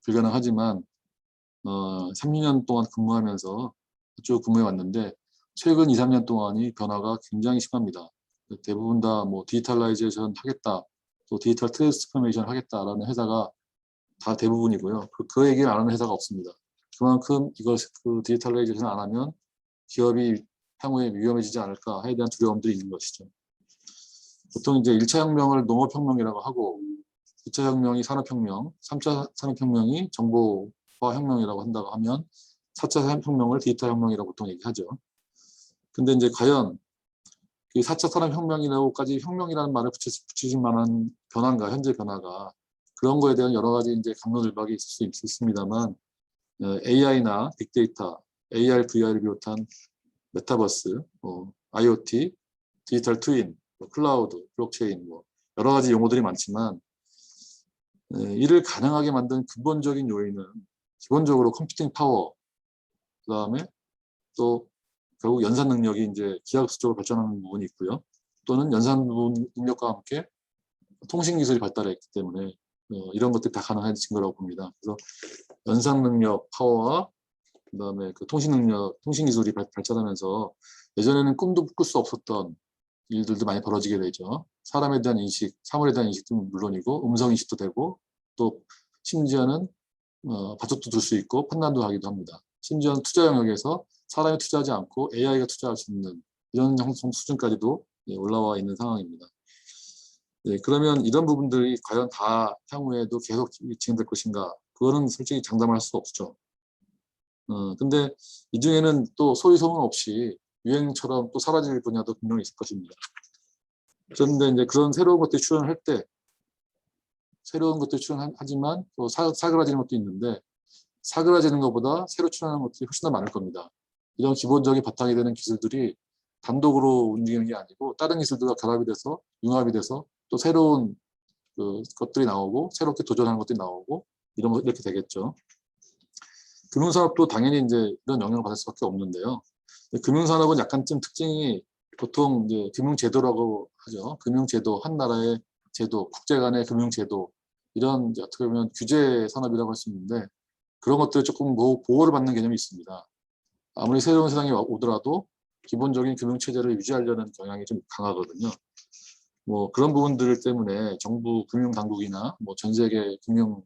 불가능하지만 3, 4년 동안 근무하면서 쭉 근무해 왔는데 최근 2, 3년 동안이 변화가 굉장히 심합니다. 대부분 다 뭐 디지털라이제이션 하겠다, 또 디지털 트랜스포메이션 하겠다라는 회사가 다 대부분이고요. 그 얘기를 안 하는 회사가 없습니다. 그만큼 디지털라이제이션 안 하면 기업이 향후에 위험해지지 않을까 에 대한 두려움들이 있는 것이죠. 보통 이제 1차 혁명을 농업혁명이라고 하고 2차 혁명이 산업혁명, 3차 산업혁명이 정보화 혁명이라고 한다고 하면 4차 혁명을 디지털 혁명이라고 보통 얘기하죠. 근데 이제 과연 그 4차 산업혁명이라고까지 혁명이라는 말을 붙이실 만한 변화인가, 현재 변화가, 그런 거에 대한 여러 가지 이제 갑론을박이 있을 수 있습니다만, AI나 빅데이터, AR, VR을 비롯한 메타버스, IoT, 디지털 트윈, 클라우드, 블록체인, 여러 가지 용어들이 많지만 이를 가능하게 만든 근본적인 요인은 기본적으로 컴퓨팅 파워, 그 다음에 또 결국 연산 능력이 이제 기하급수적으로 발전하는 부분이 있고요. 또는 연산 능력과 함께 통신 기술이 발달했기 때문에 이런 것들이 다 가능해진 거라고 봅니다. 그래서 연산 능력, 파워와 그다음에 그 통신 능력, 통신 기술이 발전하면서 예전에는 꿈도 꿀 수 없었던 일들도 많이 벌어지게 되죠. 사람에 대한 인식, 사물에 대한 인식도 물론이고 음성 인식도 되고, 또 심지어는 바둑도 둘 수 있고 판단도 하기도 합니다. 심지어는 투자 영역에서 사람이 투자하지 않고 AI가 투자할 수 있는 이런 수준까지도 올라와 있는 상황입니다. 그러면 이런 부분들이 과연 다 향후에도 계속 진행될 것인가? 그거는 솔직히 장담할 수 없죠. 근데 이 중에는 또 소위 소문 없이 유행처럼 또 사라질 분야도 분명히 있을 것입니다. 그런데 이제 그런 새로운 것들이 출현할 때, 새로운 것들이 출현하지만 또 사그라지는 것도 있는데, 사그라지는 것보다 새로 출현하는 것들이 훨씬 더 많을 겁니다. 이런 기본적인 바탕이 되는 기술들이 단독으로 움직이는 게 아니고 다른 기술들과 결합이 돼서 융합이 돼서 또 새로운 것들이 나오고 새롭게 도전하는 것들이 나오고 이렇게 되겠죠. 금융산업도 당연히 이제 이런 영향을 받을 수밖에 없는데요. 금융산업은 약간 좀 특징이 보통 이제 금융제도라고 하죠. 금융제도, 한 나라의 제도, 국제 간의 금융제도, 이런 이제 어떻게 보면 규제 산업이라고 할 수 있는데 그런 것들 조금 보호를 받는 개념이 있습니다. 아무리 새로운 세상이 오더라도 기본적인 금융 체제를 유지하려는 경향이 좀 강하거든요. 뭐 그런 부분들 때문에 정부 금융 당국이나 뭐 전 세계 금융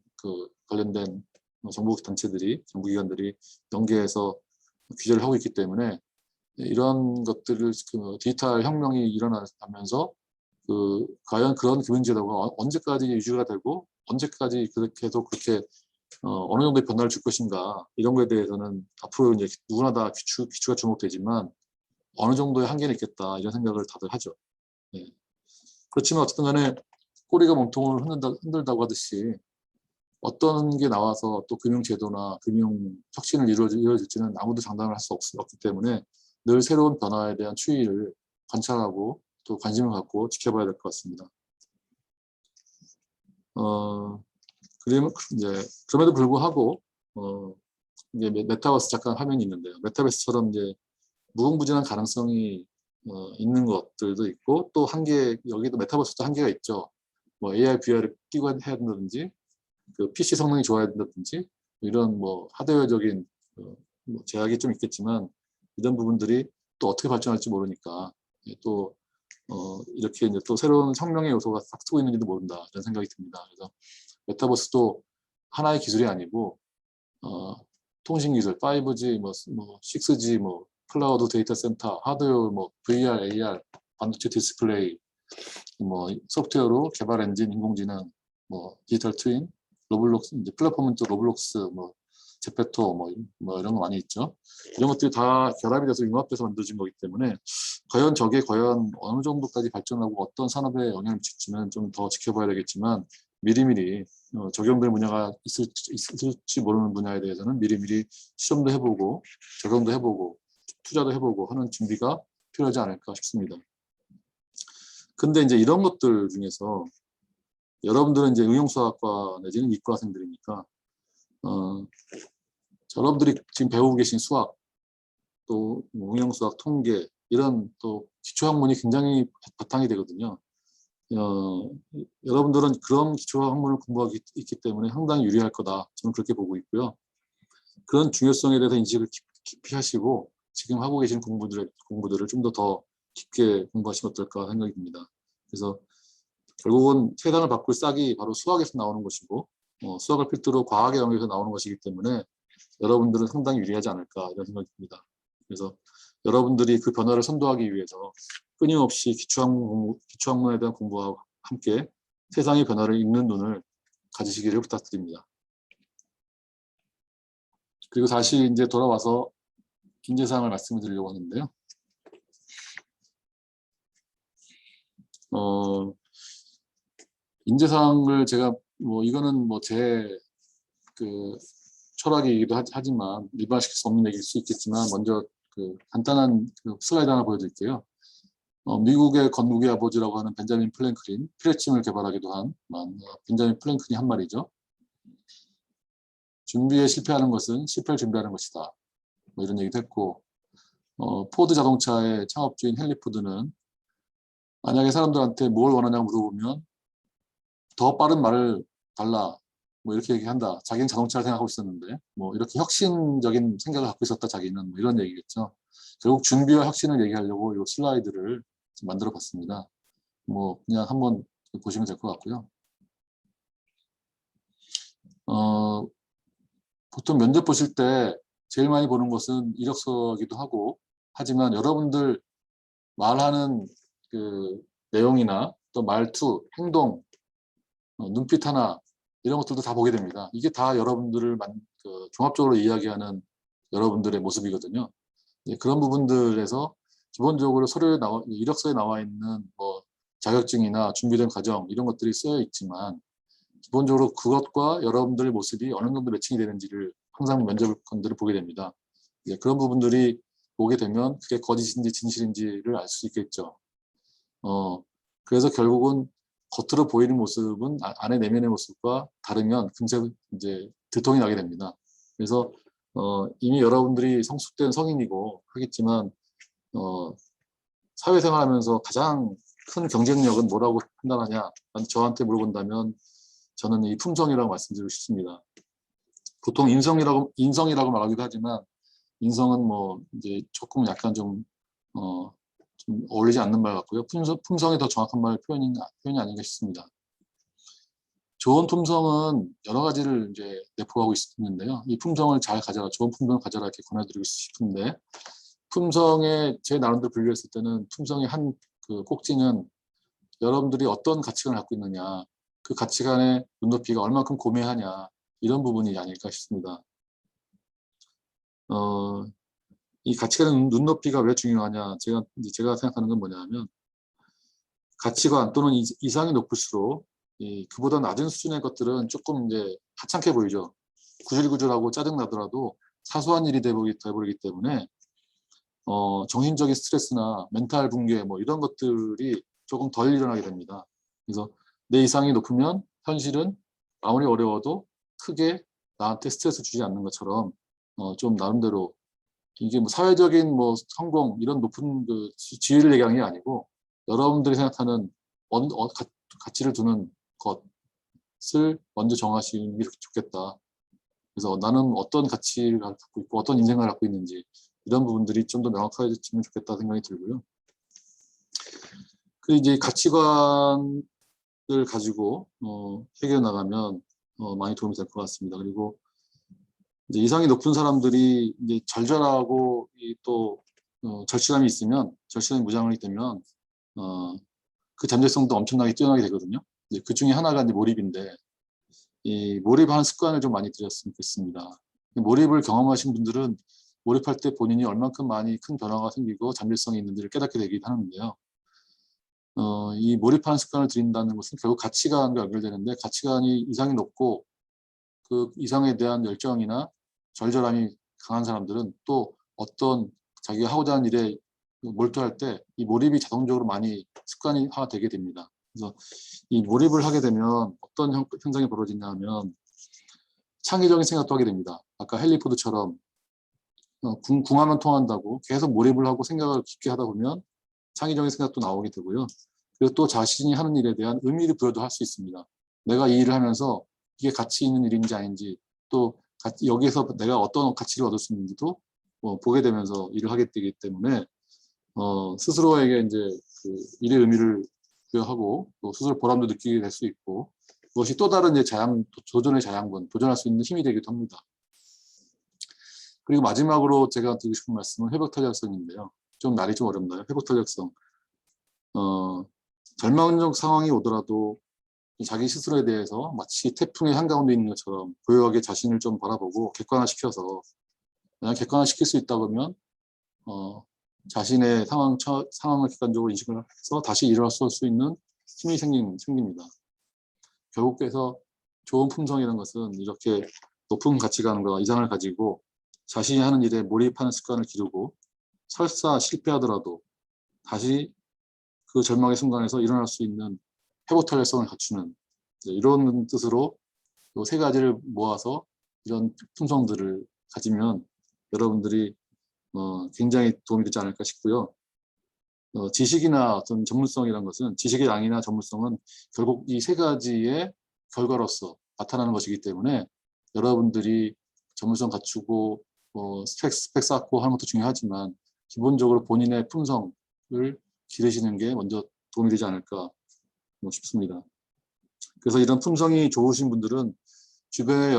관련된 정부 단체들이, 정부 기관들이 연계해서 규제를 하고 있기 때문에 이런 것들을 디지털 혁명이 일어나면서 과연 그런 금융제도가 언제까지 유지가 되고 언제까지 계속 그렇게 어느 정도의 변화를 줄 것인가, 이런 거에 대해서는 앞으로 이제 누구나 다 귀추가 주목되지만 어느 정도의 한계는 있겠다, 이런 생각을 다들 하죠. 네. 그렇지만 어쨌든 간에 꼬리가 몸통을 흔들다고 하듯이 어떤 게 나와서 또 금융제도나 금융 혁신을 이루어질지는 아무도 장담을 할 수 없기 때문에 늘 새로운 변화에 대한 추이를 관찰하고 또 관심을 갖고 지켜봐야 될 것 같습니다. 그럼에도 불구하고 이제 메타버스 잠깐 화면이 있는데요. 메타버스처럼 이제 무궁무진한 가능성이 있는 것들도 있고, 또 여기도 메타버스도 한계가 있죠. 뭐 AR, VR을 끼고 해야 된다든지, PC 성능이 좋아야 된다든지, 이런 뭐 하드웨어적인 뭐 제약이 좀 있겠지만, 이런 부분들이 또 어떻게 발전할지 모르니까 또 이렇게 이제 또 새로운 혁명의 요소가 싹 쓰고 있는지도 모른다, 이런 생각이 듭니다. 그래서 메타버스도 하나의 기술이 아니고 통신기술, 5G, 뭐 6G, 뭐 클라우드 데이터 센터, 하드웨어, 뭐 VR, AR, 반도체 디스플레이, 뭐 소프트웨어로 개발 엔진, 인공지능, 뭐 디지털 트윈, 로블록스, 이제 플랫폼은 또 로블록스, 뭐 제페토, 뭐 이런 거 많이 있죠. 이런 것들이 다 결합이 돼서 융합돼서 만들어진 거기 때문에 과연 저게 어느 정도까지 발전하고 어떤 산업에 영향을 미칠지는 좀 더 지켜봐야 되겠지만, 미리미리 적용될 분야가 있을지 모르는 분야에 대해서는 미리미리 실험도 해보고 적용도 해보고 투자도 해보고 하는 준비가 필요하지 않을까 싶습니다. 근데 이제 이런 것들 중에서 여러분들은 이제 응용수학과 내지는 이과생들이니까 여러분들이 지금 배우고 계신 수학, 또 응용수학, 통계, 이런 또 기초학문이 굉장히 바탕이 되거든요. 여러분들은 그런 기초학문을 공부하기 있기 때문에 상당히 유리할 거다, 저는 그렇게 보고 있고요. 그런 중요성에 대해서 인식을 깊이 하시고 지금 하고 계신 공부들을 좀 더 깊게 공부하시면 어떨까 생각이 듭니다. 그래서 결국은 세상을 바꿀 싹이 바로 수학에서 나오는 것이고, 수학을 필두로 과학의 영역에서 나오는 것이기 때문에 여러분들은 상당히 유리하지 않을까, 이런 생각이 듭니다. 그래서 여러분들이 그 변화를 선도하기 위해서 끊임없이 기초학문에 대한 공부와 함께 세상의 변화를 읽는 눈을 가지시기를 부탁드립니다. 그리고 다시 이제 돌아와서 인재사항을 말씀을 드리려고 하는데요. 인재사항을 제가 이거는 제 철학이기도 하지만 일반화시킬 수 없는 얘기일 수 있겠지만, 먼저 간단한 슬라이드 하나 보여드릴게요. 미국의 건국의 아버지라고 하는 벤자민 플랭클린, 피레침을 개발하기도 한 벤자민 플랭클린이 한 말이죠. 준비에 실패하는 것은 실패를 준비하는 것이다, 이런 얘기도 했고, 포드 자동차의 창업주인 헨리 포드는 만약에 사람들한테 뭘 원하냐고 물어보면 더 빠른 말을 달라, 이렇게 얘기한다. 자기는 자동차를 생각하고 있었는데 이렇게 혁신적인 생각을 갖고 있었다, 자기는, 이런 얘기겠죠. 결국 준비와 혁신을 얘기하려고 이 슬라이드를 만들어 봤습니다. 그냥 한번 보시면 될 것 같고요. 보통 면접 보실 때 제일 많이 보는 것은 이력서이기도 하고, 하지만 여러분들 말하는 내용이나 또 말투, 행동, 눈빛 하나, 이런 것들도 다 보게 됩니다. 이게 다 여러분들을 종합적으로 이야기하는 여러분들의 모습이거든요. 그런 부분들에서 기본적으로 이력서에 나와 있는 자격증이나 준비된 과정, 이런 것들이 쓰여 있지만, 기본적으로 그것과 여러분들의 모습이 어느 정도 매칭이 되는지를 항상 면접관들을 보게 됩니다. 그런 부분들이 보게 되면 그게 거짓인지 진실인지를 알 수 있겠죠. 그래서 결국은 겉으로 보이는 모습은 안에 내면의 모습과 다르면 금세 이제 들통이 나게 됩니다. 그래서 이미 여러분들이 성숙된 성인이고 하겠지만, 사회생활하면서 가장 큰 경쟁력은 뭐라고 판단하냐, 저한테 물어본다면 저는 이 품성이라고 말씀드리고 싶습니다. 보통 인성이라고 말하기도 하지만, 인성은 뭐 이제 조금 약간 좀 어울리지 않는 말 같고요. 품성이 더 정확한 말 표현이 아닌가 싶습니다. 좋은 품성은 여러 가지를 이제 내포하고 있는데요. 이 품성을 잘 가져라, 좋은 품성을 가져라 이렇게 권해드리고 싶은데, 품성에 제 나름대로 분류했을 때는 품성의 한 그 꼭지는 여러분들이 어떤 가치관을 갖고 있느냐, 그 가치관의 눈높이가 얼마큼 고매하냐, 이런 부분이 아닐까 싶습니다. 이 가치관의 눈높이가 왜 중요하냐, 제가 생각하는 건 뭐냐면, 가치관 또는 이상이 높을수록 그보다 낮은 수준의 것들은 조금 이제 하찮게 보이죠. 구질구질하고 짜증나더라도 사소한 일이 돼버리기 때문에 정신적인 스트레스나 멘탈 붕괴 뭐 이런 것들이 조금 덜 일어나게 됩니다. 그래서 내 이상이 높으면 현실은 아무리 어려워도 크게 나한테 스트레스 주지 않는 것처럼 좀 나름대로 이게 뭐 사회적인 뭐 성공 이런 높은 그 지위를 얘기하는 게 아니고 여러분들이 생각하는 가치를 두는 것을 먼저 정하시는 게 좋겠다. 그래서 나는 어떤 가치를 갖고 있고 어떤 인생을 갖고 있는지 이런 부분들이 좀 더 명확해지면 좋겠다 생각이 들고요. 그 이제 가치관을 가지고 해결해 나가면 많이 도움이 될 것 같습니다. 그리고 이제 이상이 높은 사람들이 이제 절절하고 또 절실함이 있으면 절실함이 무장이 되면 그 잠재성도 엄청나게 뛰어나게 되거든요. 이제 그 중에 하나가 이제 몰입인데 이 몰입하는 습관을 좀 많이 들였으면 좋겠습니다. 몰입을 경험하신 분들은 몰입할 때 본인이 얼만큼 많이 큰 변화가 생기고 잠재성이 있는지를 깨닫게 되긴 하는데요. 이 몰입하는 습관을 들인다는 것은 결국 가치관과 연결되는데 가치관이 이상이 높고 그 이상에 대한 열정이나 절절함이 강한 사람들은 또 어떤 자기가 하고자 하는 일에 몰두할 때 이 몰입이 자동적으로 많이 습관화가 되게 됩니다. 그래서 이 몰입을 하게 되면 어떤 현상이 벌어지냐 하면 창의적인 생각도 하게 됩니다. 아까 헨리 포드처럼 궁하면 통한다고 계속 몰입을 하고 생각을 깊게 하다 보면 창의적인 생각도 나오게 되고요. 그리고 또 자신이 하는 일에 대한 의미를 부여도 할 수 있습니다. 내가 이 일을 하면서 이게 가치 있는 일인지 아닌지 또 여기에서 내가 어떤 가치를 얻을 수 있는지도 보게 되면서 일을 하게 되기 때문에 스스로에게 이제 그 일의 의미를 부여하고 또 스스로 보람도 느끼게 될 수 있고 그것이 또 다른 이제 도전의 자양분, 도전할 수 있는 힘이 되기도 합니다. 그리고 마지막으로 제가 드리고 싶은 말씀은 회복탄력성인데요. 좀 말이 좀 어렵나요? 회복탄력성. 절망적 상황이 오더라도 자기 스스로에 대해서 마치 태풍의 한가운데 있는 것처럼 고요하게 자신을 좀 바라보고 객관화시켜서 만약 객관화시킬 수 있다 그러면 자신의 상황을 객관적으로 인식을 해서 다시 일어날 수 있는 힘이 생깁니다. 결국 그래서 좋은 품성이라는 것은 이렇게 높은 가치관과 이상을 가지고 자신이 하는 일에 몰입하는 습관을 기르고 설사 실패하더라도 다시 그 절망의 순간에서 일어날 수 있는 회복탄력성을 갖추는 이런 뜻으로 이 세 가지를 모아서 이런 품성들을 가지면 여러분들이 굉장히 도움이 되지 않을까 싶고요. 지식이나 어떤 전문성이라는 것은 지식의 양이나 전문성은 결국 이 세 가지의 결과로서 나타나는 것이기 때문에 여러분들이 전문성 갖추고 스펙 쌓고 하는 것도 중요하지만 기본적으로 본인의 품성을 기르시는 게 먼저 도움이 되지 않을까 싶습니다. 그래서 이런 품성이 좋으신 분들은 주변에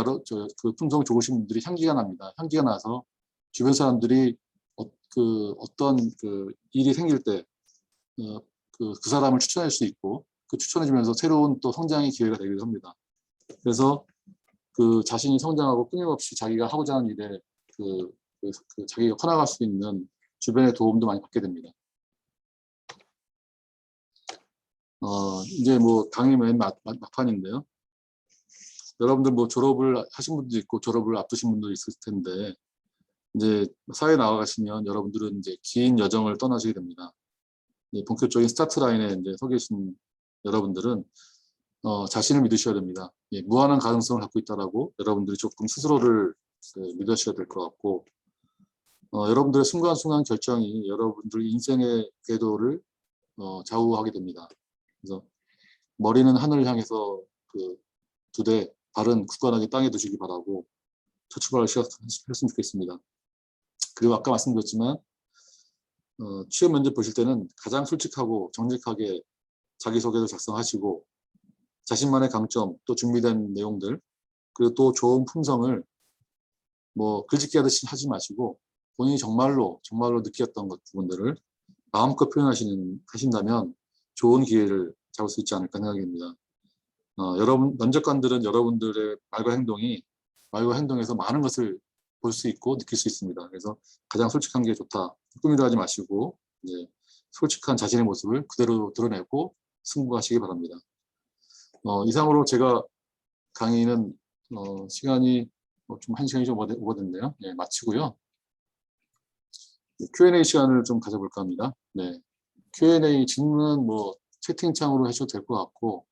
그 품성이 좋으신 분들이 향기가 납니다. 향기가 나서 주변 사람들이 어떤 그 일이 생길 때 그 사람을 추천할 수 있고 그 추천해주면서 새로운 또 성장의 기회가 되기도 합니다. 그래서 그 자신이 성장하고 끊임없이 자기가 하고자 하는 일에 자기가 커나갈 수 있는 주변의 도움도 많이 받게 됩니다. 이제 뭐 당연히 맨 막판인데요. 여러분들 뭐 졸업을 하신 분도 있고 졸업을 앞두신 분도 있을 텐데 이제 사회에 나가시면 여러분들은 이제 긴 여정을 떠나시게 됩니다. 본격적인 스타트 라인에 이제 서 계신 여러분들은 자신을 믿으셔야 됩니다. 무한한 가능성을 갖고 있다라고 여러분들이 조금 스스로를 믿으셔야 될 것 같고 여러분들의 순간순간 결정이 여러분들 인생의 궤도를 좌우하게 됩니다. 그래서 머리는 하늘을 향해서 두되 발은 굳건하게 땅에 두시기 바라고 첫 출발을 시작했으면 좋겠습니다. 그리고 아까 말씀드렸지만 취업 면접 보실 때는 가장 솔직하고 정직하게 자기소개를 작성하시고 자신만의 강점, 또 준비된 내용들, 그리고 또 좋은 품성을 뭐 글짓기 하듯이 하지 마시고 본인이 정말로 느꼈던 것 부분들을 마음껏 하신다면 좋은 기회를 잡을 수 있지 않을까 생각입니다. 여러분 면접관들은 여러분들의 말과 행동에서 많은 것을 볼 수 있고 느낄 수 있습니다. 그래서 가장 솔직한 게 좋다. 꾸미려 하지 마시고 이제 솔직한 자신의 모습을 그대로 드러내고 승부하시기 바랍니다. 이상으로 제가 강의는 시간이 좀 1시간이 좀 오버됐네요. 네, 마치고요. Q&A 시간을 좀 가져볼까 합니다. 네, Q&A 질문은 뭐 채팅창으로 하셔도 될 것 같고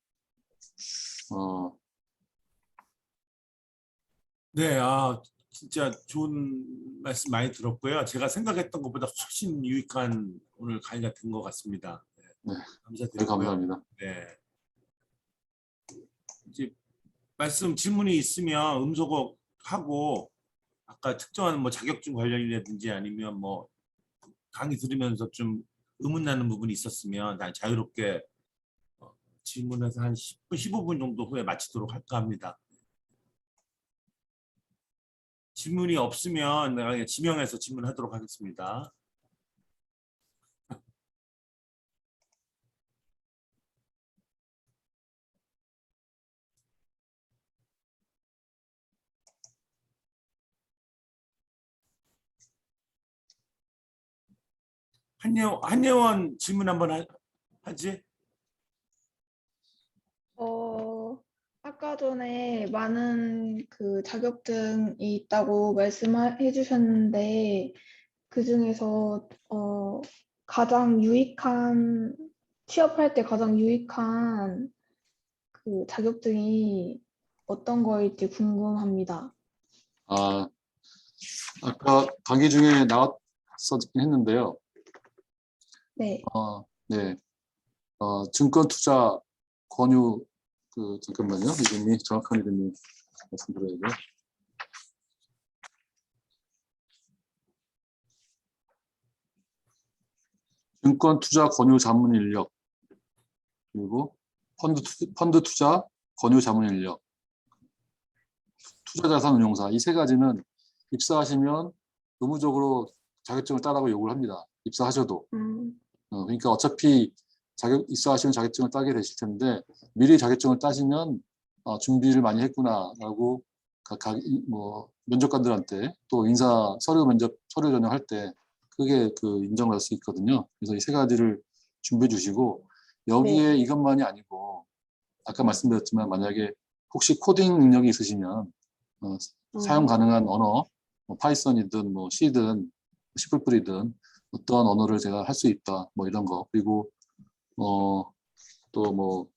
네, 진짜 좋은 말씀 많이 들었고요. 제가 생각했던 것보다 훨씬 유익한 오늘 강의가 된 것 같습니다. 네, 감사드리고요. 감사합니다. 네. 이제 질문이 있으면 음소거 하고 아까 특정한 뭐 자격증 관련이라든지 아니면 뭐 강의 들으면서 좀 의문나는 부분이 있었으면 다 자유롭게 질문해서 한 10분, 15분 정도 후에 마치도록 할까 합니다. 질문이 없으면 내가 지명해서 질문하도록 하겠습니다. 한예원 질문 한번 하지? 아까 전에 많은 그 자격증이 있다고 말씀해 주셨는데 그 중에서 가장 유익한 취업할 때 가장 유익한 그 자격증이 어떤 거일지 궁금합니다. 아까 강의 중에 나왔었긴 했는데요. 네. 네. 증권 투자 권유 잠깐만요. 이름이 정확한 이름이 말씀드려야죠. 증권 투자 권유 자문 인력 그리고 펀드 투자 권유 자문 인력 투자자산 운용사 이 세 가지는 입사하시면 의무적으로 자격증을 따라고 요구를 합니다. 입사하셔도. 그러니까 어차피 입사하시면 자격증을 따게 되실 텐데 미리 자격증을 따시면 준비를 많이 했구나라고 뭐 면접관들한테 또 인사 서류 전형할 때 크게 인정을 할 수 있거든요. 그래서 이 세 가지를 준비해 주시고 여기에 네. 이것만이 아니고 아까 말씀드렸지만 만약에 혹시 코딩 능력이 있으시면 사용 가능한 언어 뭐 파이썬이든 뭐 C든 C++이든 어떤 언어를 제가 할 수 있다 뭐 이런 거 그리고 또 뭐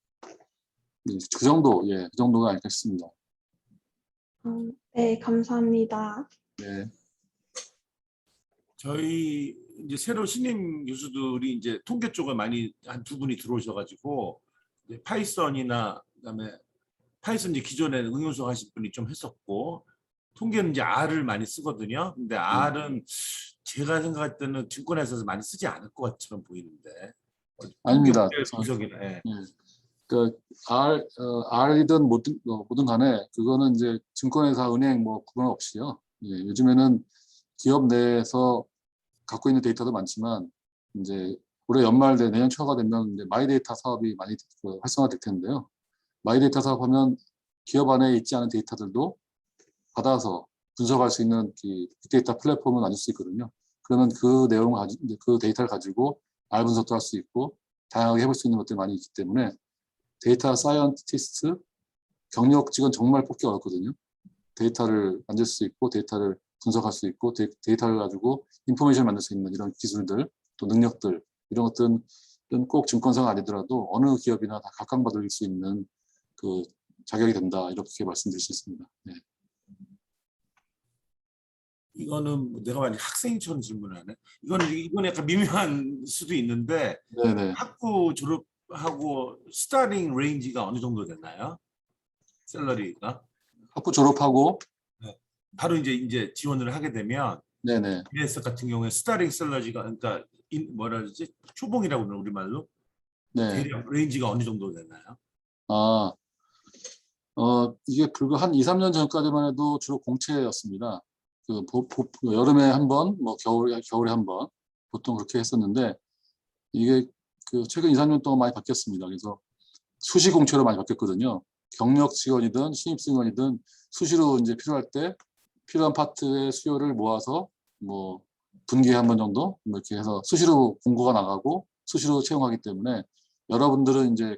그 정도 그 정도가 아닐까 싶습니다. 네, 감사합니다. 네. 저희 이제 새로 신임 교수들이 이제 통계 쪽을 많이 한 두 분이 들어오셔가지고 이제 파이썬이나 그다음에 파이썬 이제 기존에 응용수 하신 분이 좀 했었고 통계는 이제 R을 많이 쓰거든요. 근데 R은 제가 생각할 때는 증권회사에서 많이 쓰지 않을 것 것처럼 보이는데. 아닙니다. 분석이나. 예. 그 R이든 뭐든 간에 그거는 이제 증권회사, 은행 뭐 구분 없이요. 요즘에는 기업 내에서 갖고 있는 데이터도 많지만 이제 올해 연말 내년 초가 되면 이제 마이데이터 사업이 많이 활성화될 텐데요. 마이데이터 사업하면 기업 안에 있지 않은 데이터들도 받아서 분석할 수 있는 빅데이터 플랫폼을 만들 수 있거든요. 그러면 그 내용을 그 데이터를 가지고 R 분석도 할 수 있고 다양하게 해볼 수 있는 것들이 많이 있기 때문에 데이터 사이언티스트 경력직은 정말 뽑기 어렵거든요. 데이터를 만질 수 있고 데이터를 분석할 수 있고 데이터를 가지고 인포메이션을 만들 수 있는 이런 기술들 또 능력들 이런 것들은 꼭 증권사가 아니더라도 어느 기업이나 다 각광받을 수 있는 그 자격이 된다 이렇게 말씀드릴 수 있습니다. 네. 이거는 내가 만약 학생처럼 질문하네. 이거는 약간 미묘한 수도 있는데 네네. 학부 졸업하고 스타팅 레인지가 어느 정도 되나요? 샐러리가? 학부 졸업하고 바로 이제 지원을 하게 되면 네네. 미래에셋 같은 경우에 스타링 셀러지가 그러니까 뭐라 그러지? 초봉이라고 그러나 우리말로 네. 대략 레인지가 어느 정도 되나요? 아, 이게 불과 한 2, 3년 전까지만 해도 주로 공채였습니다. 여름에 한 번, 뭐 겨울에 한 번, 보통 그렇게 했었는데, 이게 최근 2, 3년 동안 많이 바뀌었습니다. 그래서 수시 공채로 많이 바뀌었거든요. 경력 직원이든 신입 직원이든 수시로 이제 필요할 때 필요한 파트의 수요를 모아서 뭐 분기에 한 번 정도 뭐 이렇게 해서 수시로 공고가 나가고 수시로 채용하기 때문에 여러분들은 이제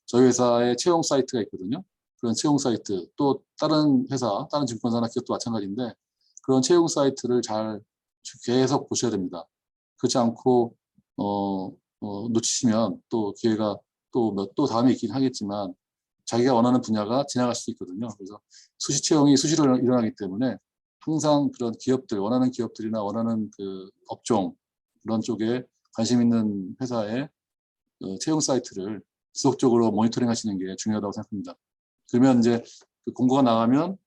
저희 회사의 채용 사이트가 있거든요. 그런 채용 사이트 또 다른 회사, 다른 증권사나 기업도 마찬가지인데 그런 채용 사이트를 잘 계속 보셔야 됩니다. 그렇지 않고 놓치시면 또 기회가 또 다음에 있긴 하겠지만 자기가 원하는 분야가 지나갈 수도 있거든요. 그래서 수시 채용이 수시로 일어나기 때문에 항상 그런 기업들, 원하는 기업들이나 원하는 업종 그런 쪽에 관심 있는 회사의 채용 사이트를 지속적으로 모니터링 하시는 게 중요하다고 생각합니다. 그러면 이제 공고가 나가면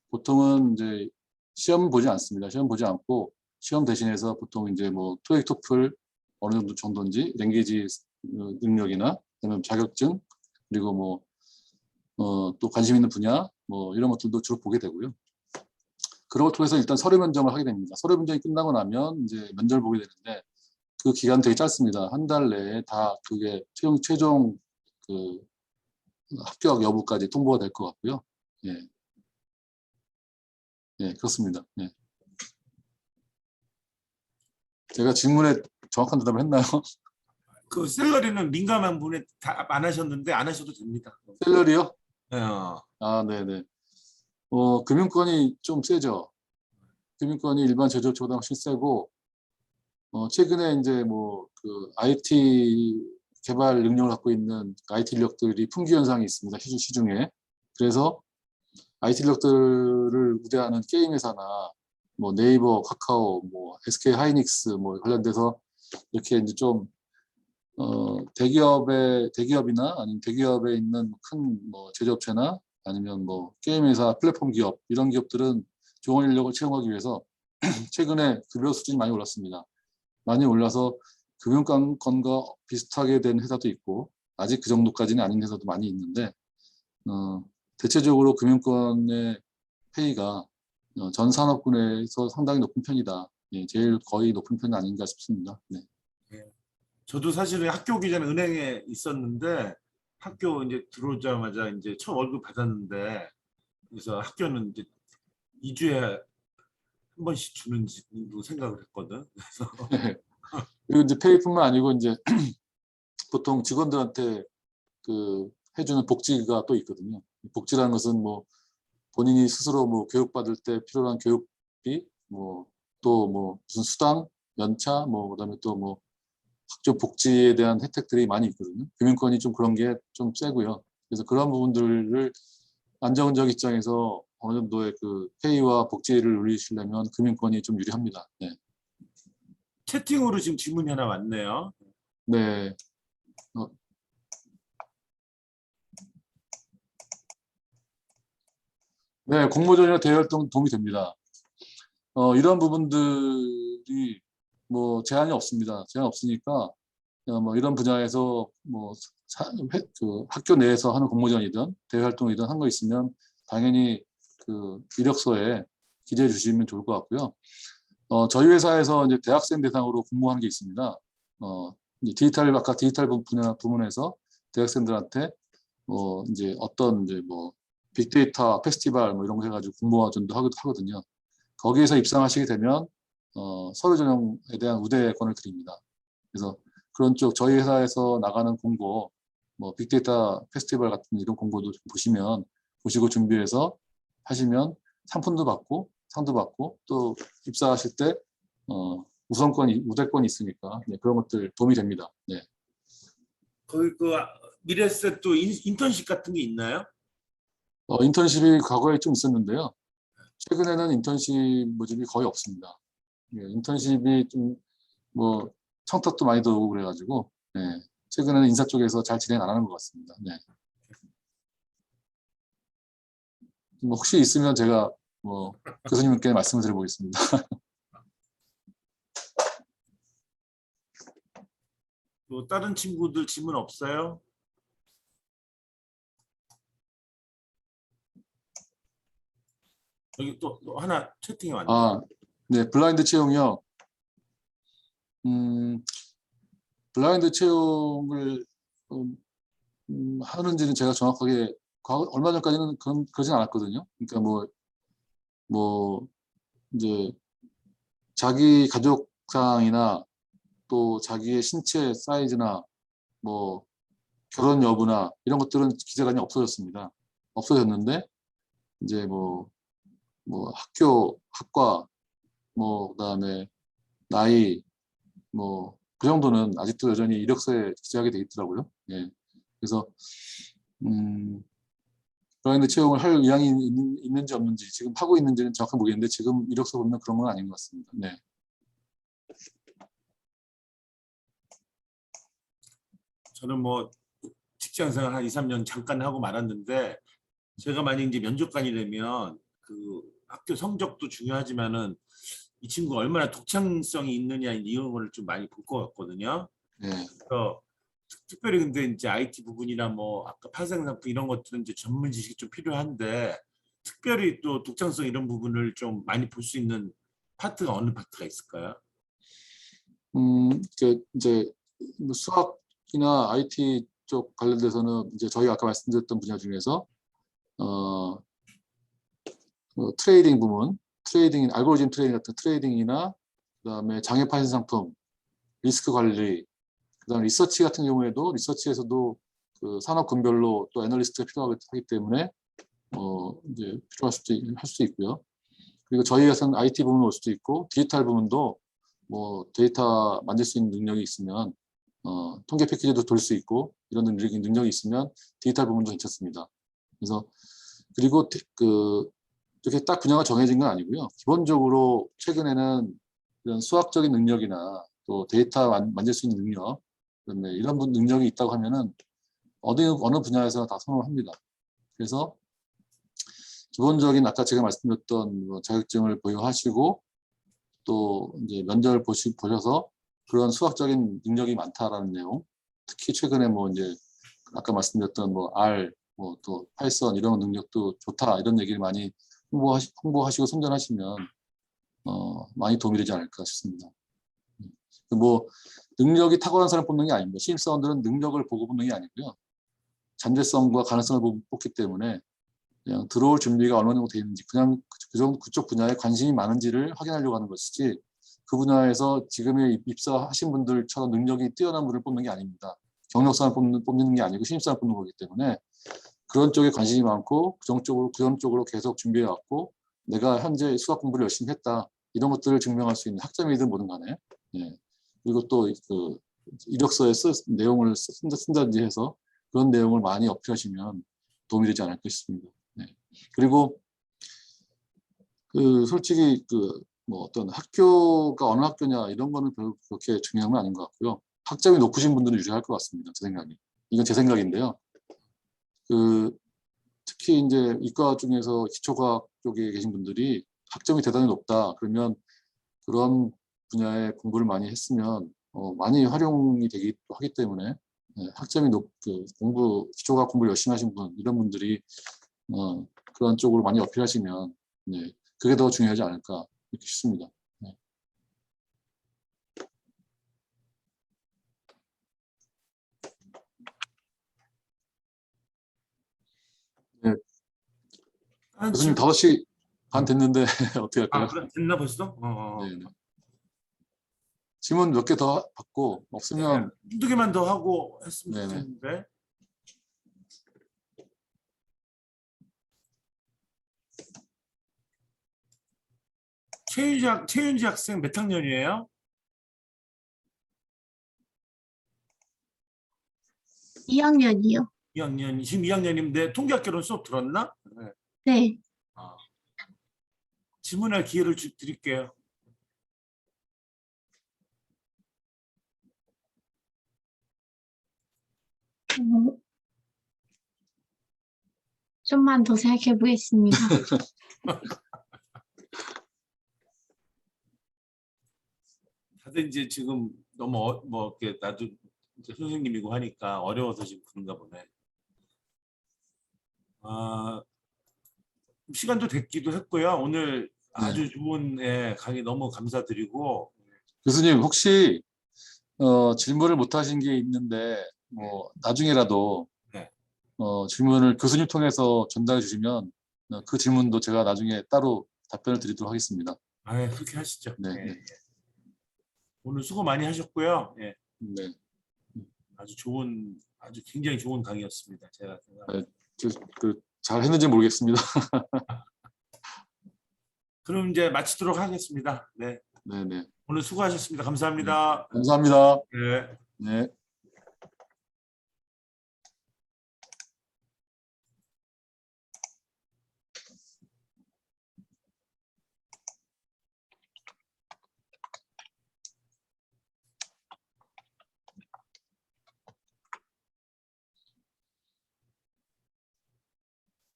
보통은 이제 시험 보지 않습니다. 시험 보지 않고 시험 대신해서 보통 이제 뭐 토익, 토플 어느 정도인지 랭귀지 능력이나 그다음에 자격증 그리고 뭐 또 관심 있는 분야 뭐 이런 것들도 주로 보게 되고요. 그걸 통해서 일단 서류 면접을 하게 됩니다. 서류 면접이 끝나고 나면 이제 면접을 보게 되는데 그 기간 되게 짧습니다. 한 달 내에 다 그게 최종 합격 여부까지 통보가 될 것 같고요. 예. 예, 그렇습니다. 예. 제가 질문에 정확한 대답을 했나요? 그 셀러리는 민감한 분에 다 안 하셨는데 안 하셔도 됩니다. 셀러리요? 네. 아, 네네. 금융권이 좀 세죠. 금융권이 일반 제조업보다 훨씬 세고, 최근에 이제 뭐 IT 개발 능력을 갖고 있는 IT 인력들이 품귀 현상이 있습니다. 시중에. 그래서 IT 인력들을 우대하는 게임 회사나 뭐 네이버, 카카오, 뭐 SK 하이닉스 뭐 관련돼서 이렇게 이제 좀 대기업이나 아니면 대기업에 있는 큰 뭐 제조업체나 아니면 뭐 게임 회사, 플랫폼 기업 이런 기업들은 좋은 인력을 채용하기 위해서 최근에 급여 수준이 많이 올랐습니다. 많이 올라서 금융권과 비슷하게 된 회사도 있고 아직 그 정도까지는 아닌 회사도 많이 있는데 대체적으로 금융권의 페이가 전 산업군에서 상당히 높은 편이다. 예, 제일 거의 높은 편이 아닌가 싶습니다. 네. 저도 사실은 학교 오기 전에 은행에 있었는데 학교 이제 들어오자마자 이제 첫 월급 받았는데 그래서 학교는 이제 2주에 한 번씩 주는지도 생각을 했거든. 그래서 그리고 이제 페이뿐만 아니고 이제 보통 직원들한테 해주는 복지가 또 있거든요. 복지라는 것은 뭐 본인이 스스로 뭐 교육받을 때 필요한 교육비, 뭐 또 뭐 무슨 수당, 연차, 뭐 그다음에 또 뭐 학교 복지에 대한 혜택들이 많이 있거든요. 금융권이 좀 그런 게 좀 세고요. 그래서 그런 부분들을 안정적 입장에서 어느 정도의 페이와 복지를 누리시려면 금융권이 좀 유리합니다. 네. 채팅으로 지금 질문이 하나 왔네요. 네. 네, 공모전이나 대외활동 도움이 됩니다. 이런 부분들이 뭐 제한이 없습니다. 제한 없으니까 뭐 이런 분야에서 뭐 학교 내에서 하는 공모전이든 대외활동이든 한 거 있으면 당연히 이력서에 기재해 주시면 좋을 것 같고요. 저희 회사에서 이제 대학생 대상으로 공모하는 게 있습니다. 아까 디지털 부문에서 대학생들한테 이제 어떤 이제 뭐 빅데이터 페스티벌 뭐 이런 거 해가지고 공모전도 하거든요. 거기에서 입상하시게 되면 서류 전형에 대한 우대권을 드립니다. 그래서 그런 쪽 저희 회사에서 나가는 공고, 뭐 빅데이터 페스티벌 같은 이런 공고도 보시고 준비해서 하시면 상품도 받고 상도 받고 또 입사하실 때 우대권이 있으니까 네, 그런 것들 도움이 됩니다. 네. 거기 미래에셋도 인턴십 같은 게 있나요? 인턴십이 과거에 좀 있었는데요. 최근에는 인턴십 모집이 거의 없습니다. 예, 인턴십이 좀 뭐 청탁도 많이 들어오고 그래가지고 예, 최근에는 인사 쪽에서 잘 진행 안 하는 것 같습니다. 네. 뭐 혹시 있으면 제가 뭐 교수님께 말씀을 드려보겠습니다. 또 다른 친구들 질문 없어요? 여기 또 하나 채팅이 왔네. 아, 네, 블라인드 채용이요. 블라인드 채용을 하는지는 제가 정확하게 얼마 전까지는 그러진 않았거든요. 그러니까 뭐 이제 자기 가족상이나 또 자기의 신체 사이즈나 뭐 결혼 여부나 이런 것들은 기재관이 없어졌습니다. 없어졌는데 이제 뭐 학과 그다음에 나이 그 정도는 아직도 여전히 이력서에 기재하게 돼 있더라고요. 예. 그래서 블라인드 채용을 할 의향이 있는지 없는지 지금 하고 있는지는 정확히 모르겠는데 지금 이력서 보면 그런 건 아닌 것 같습니다. 네. 저는 뭐 직장생활 한 2, 3년 잠깐 하고 말았는데 제가 만약 이제 면접관이 되면 그 학교 성적도 중요하지만은 이 친구가 얼마나 독창성이 있느냐 이런 거를 좀 많이 볼 것 같거든요. 네. 그래서 특별히 근데 이제 IT 부분이나 뭐 아까 파생상품 이런 것들은 이제 전문 지식이 좀 필요한데 특별히 또 독창성 이런 부분을 좀 많이 볼 수 있는 파트가 어느 파트가 있을까요? 이제 수학이나 IT 쪽 관련돼서는 이제 저희가 아까 말씀드렸던 분야 중에서 트레이딩 부문, 알고리즘 트레이딩 같은 트레이딩이나 그다음에 장애 파생 상품, 리스크 관리, 그다음에 리서치 같은 경우에도 리서치에서도 그 산업 군별로 또 애널리스트가 필요하기 때문에 이제 필요할 수도 있고요. 그리고 저희 회사는 IT 부문 올 수도 있고 디지털 부문도 뭐 데이터 만질 수 있는 능력이 있으면 통계 패키지도 돌 수 있고 이런 능력이 있으면 디지털 부문도 괜찮습니다. 그래서 그리고 이렇게 딱 분야가 정해진 건 아니고요. 기본적으로 최근에는 이런 수학적인 능력이나 또 데이터 만질 수 있는 능력, 그다음에 이런 능력이 있다고 하면은 어느 분야에서나 다 선호를 합니다. 그래서 기본적인 아까 제가 말씀드렸던 자격증을 보유하시고 또 이제 면접을 보셔서 그런 수학적인 능력이 많다라는 내용, 특히 최근에 뭐 이제 아까 말씀드렸던 R, 또 파이썬 이런 능력도 좋다 이런 얘기를 많이 홍보하시고 선전하시면 많이 도움이 되지 않을까 싶습니다. 뭐 능력이 탁월한 사람 뽑는 게 아닙니다. 신입사원들은 능력을 보고 뽑는 게 아니고요. 잠재성과 가능성을 보고 뽑기 때문에 그냥 들어올 준비가 어느 정도 되어 있는지 그냥 그쪽 분야에 관심이 많은지를 확인하려고 하는 것이지 그 분야에서 지금의 입사하신 분들처럼 능력이 뛰어난 분을 뽑는 게 아닙니다. 경력사를 뽑는 게 아니고 신입사를 뽑는 거기 때문에 그런 쪽에 관심이 많고 그런 쪽으로 계속 준비해왔고 내가 현재 수학 공부를 열심히 했다 이런 것들을 증명할 수 있는 학점이든 뭐든 간에 예. 그리고 또 그 이력서에 내용을 쓴다든지 해서 그런 내용을 많이 어필하시면 도움이 되지 않을까 싶습니다. 네. 그리고 솔직히 뭐 어떤 학교가 어느 학교냐 이런 거는 별로 그렇게 중요한 건 아닌 것 같고요. 학점이 높으신 분들은 유리할 것 같습니다. 제 생각이. 이건 제 생각인데요. 특히 이제 이과 중에서 기초과학 쪽에 계신 분들이 학점이 대단히 높다. 그러면 그런 분야에 공부를 많이 했으면 많이 활용이 되기도 하기 때문에 학점이 기초과학 공부를 열심히 하신 분 이런 분들이 그런 쪽으로 많이 어필하시면 네, 그게 더 중요하지 않을까 이렇게 싶습니다. 네. 네. 교수님 5시 반 됐는데 어떻게 할까요? 아, 그래? 됐나 벌써? 네. 질문 몇 개 더 받고 없으면 한두 개만 더 하고 했으면 네네. 좋겠는데. 최윤지 학생 몇 학년이에요? 2학년이요. 2학년, 지금 2학년인데 통계학개론 수업 들었나? 네. 네. 질문할 기회를 드릴게요. 좀만 더 생각해 보겠습니다. 다들 이제 지금 너무 이렇게 나도 이제 선생님이고 하니까 어려워서 지금 그런가 보네. 시간도 됐기도 했고요. 오늘 아주 좋은 강의 너무 감사드리고. 교수님 혹시 질문을 못 하신 게 있는데 뭐 나중에라도 네. 질문을 교수님 통해서 전달해 주시면 그 질문도 제가 나중에 따로 답변을 드리도록 하겠습니다. 그렇게 하시죠. 네, 예, 네. 예. 오늘 수고 많이 하셨고요. 예. 네. 아주 굉장히 좋은 강의였습니다. 제가 네, 잘 했는지 모르겠습니다. 그럼 이제 마치도록 하겠습니다. 네. 네, 네. 오늘 수고하셨습니다. 감사합니다. 감사합니다. 네. 네.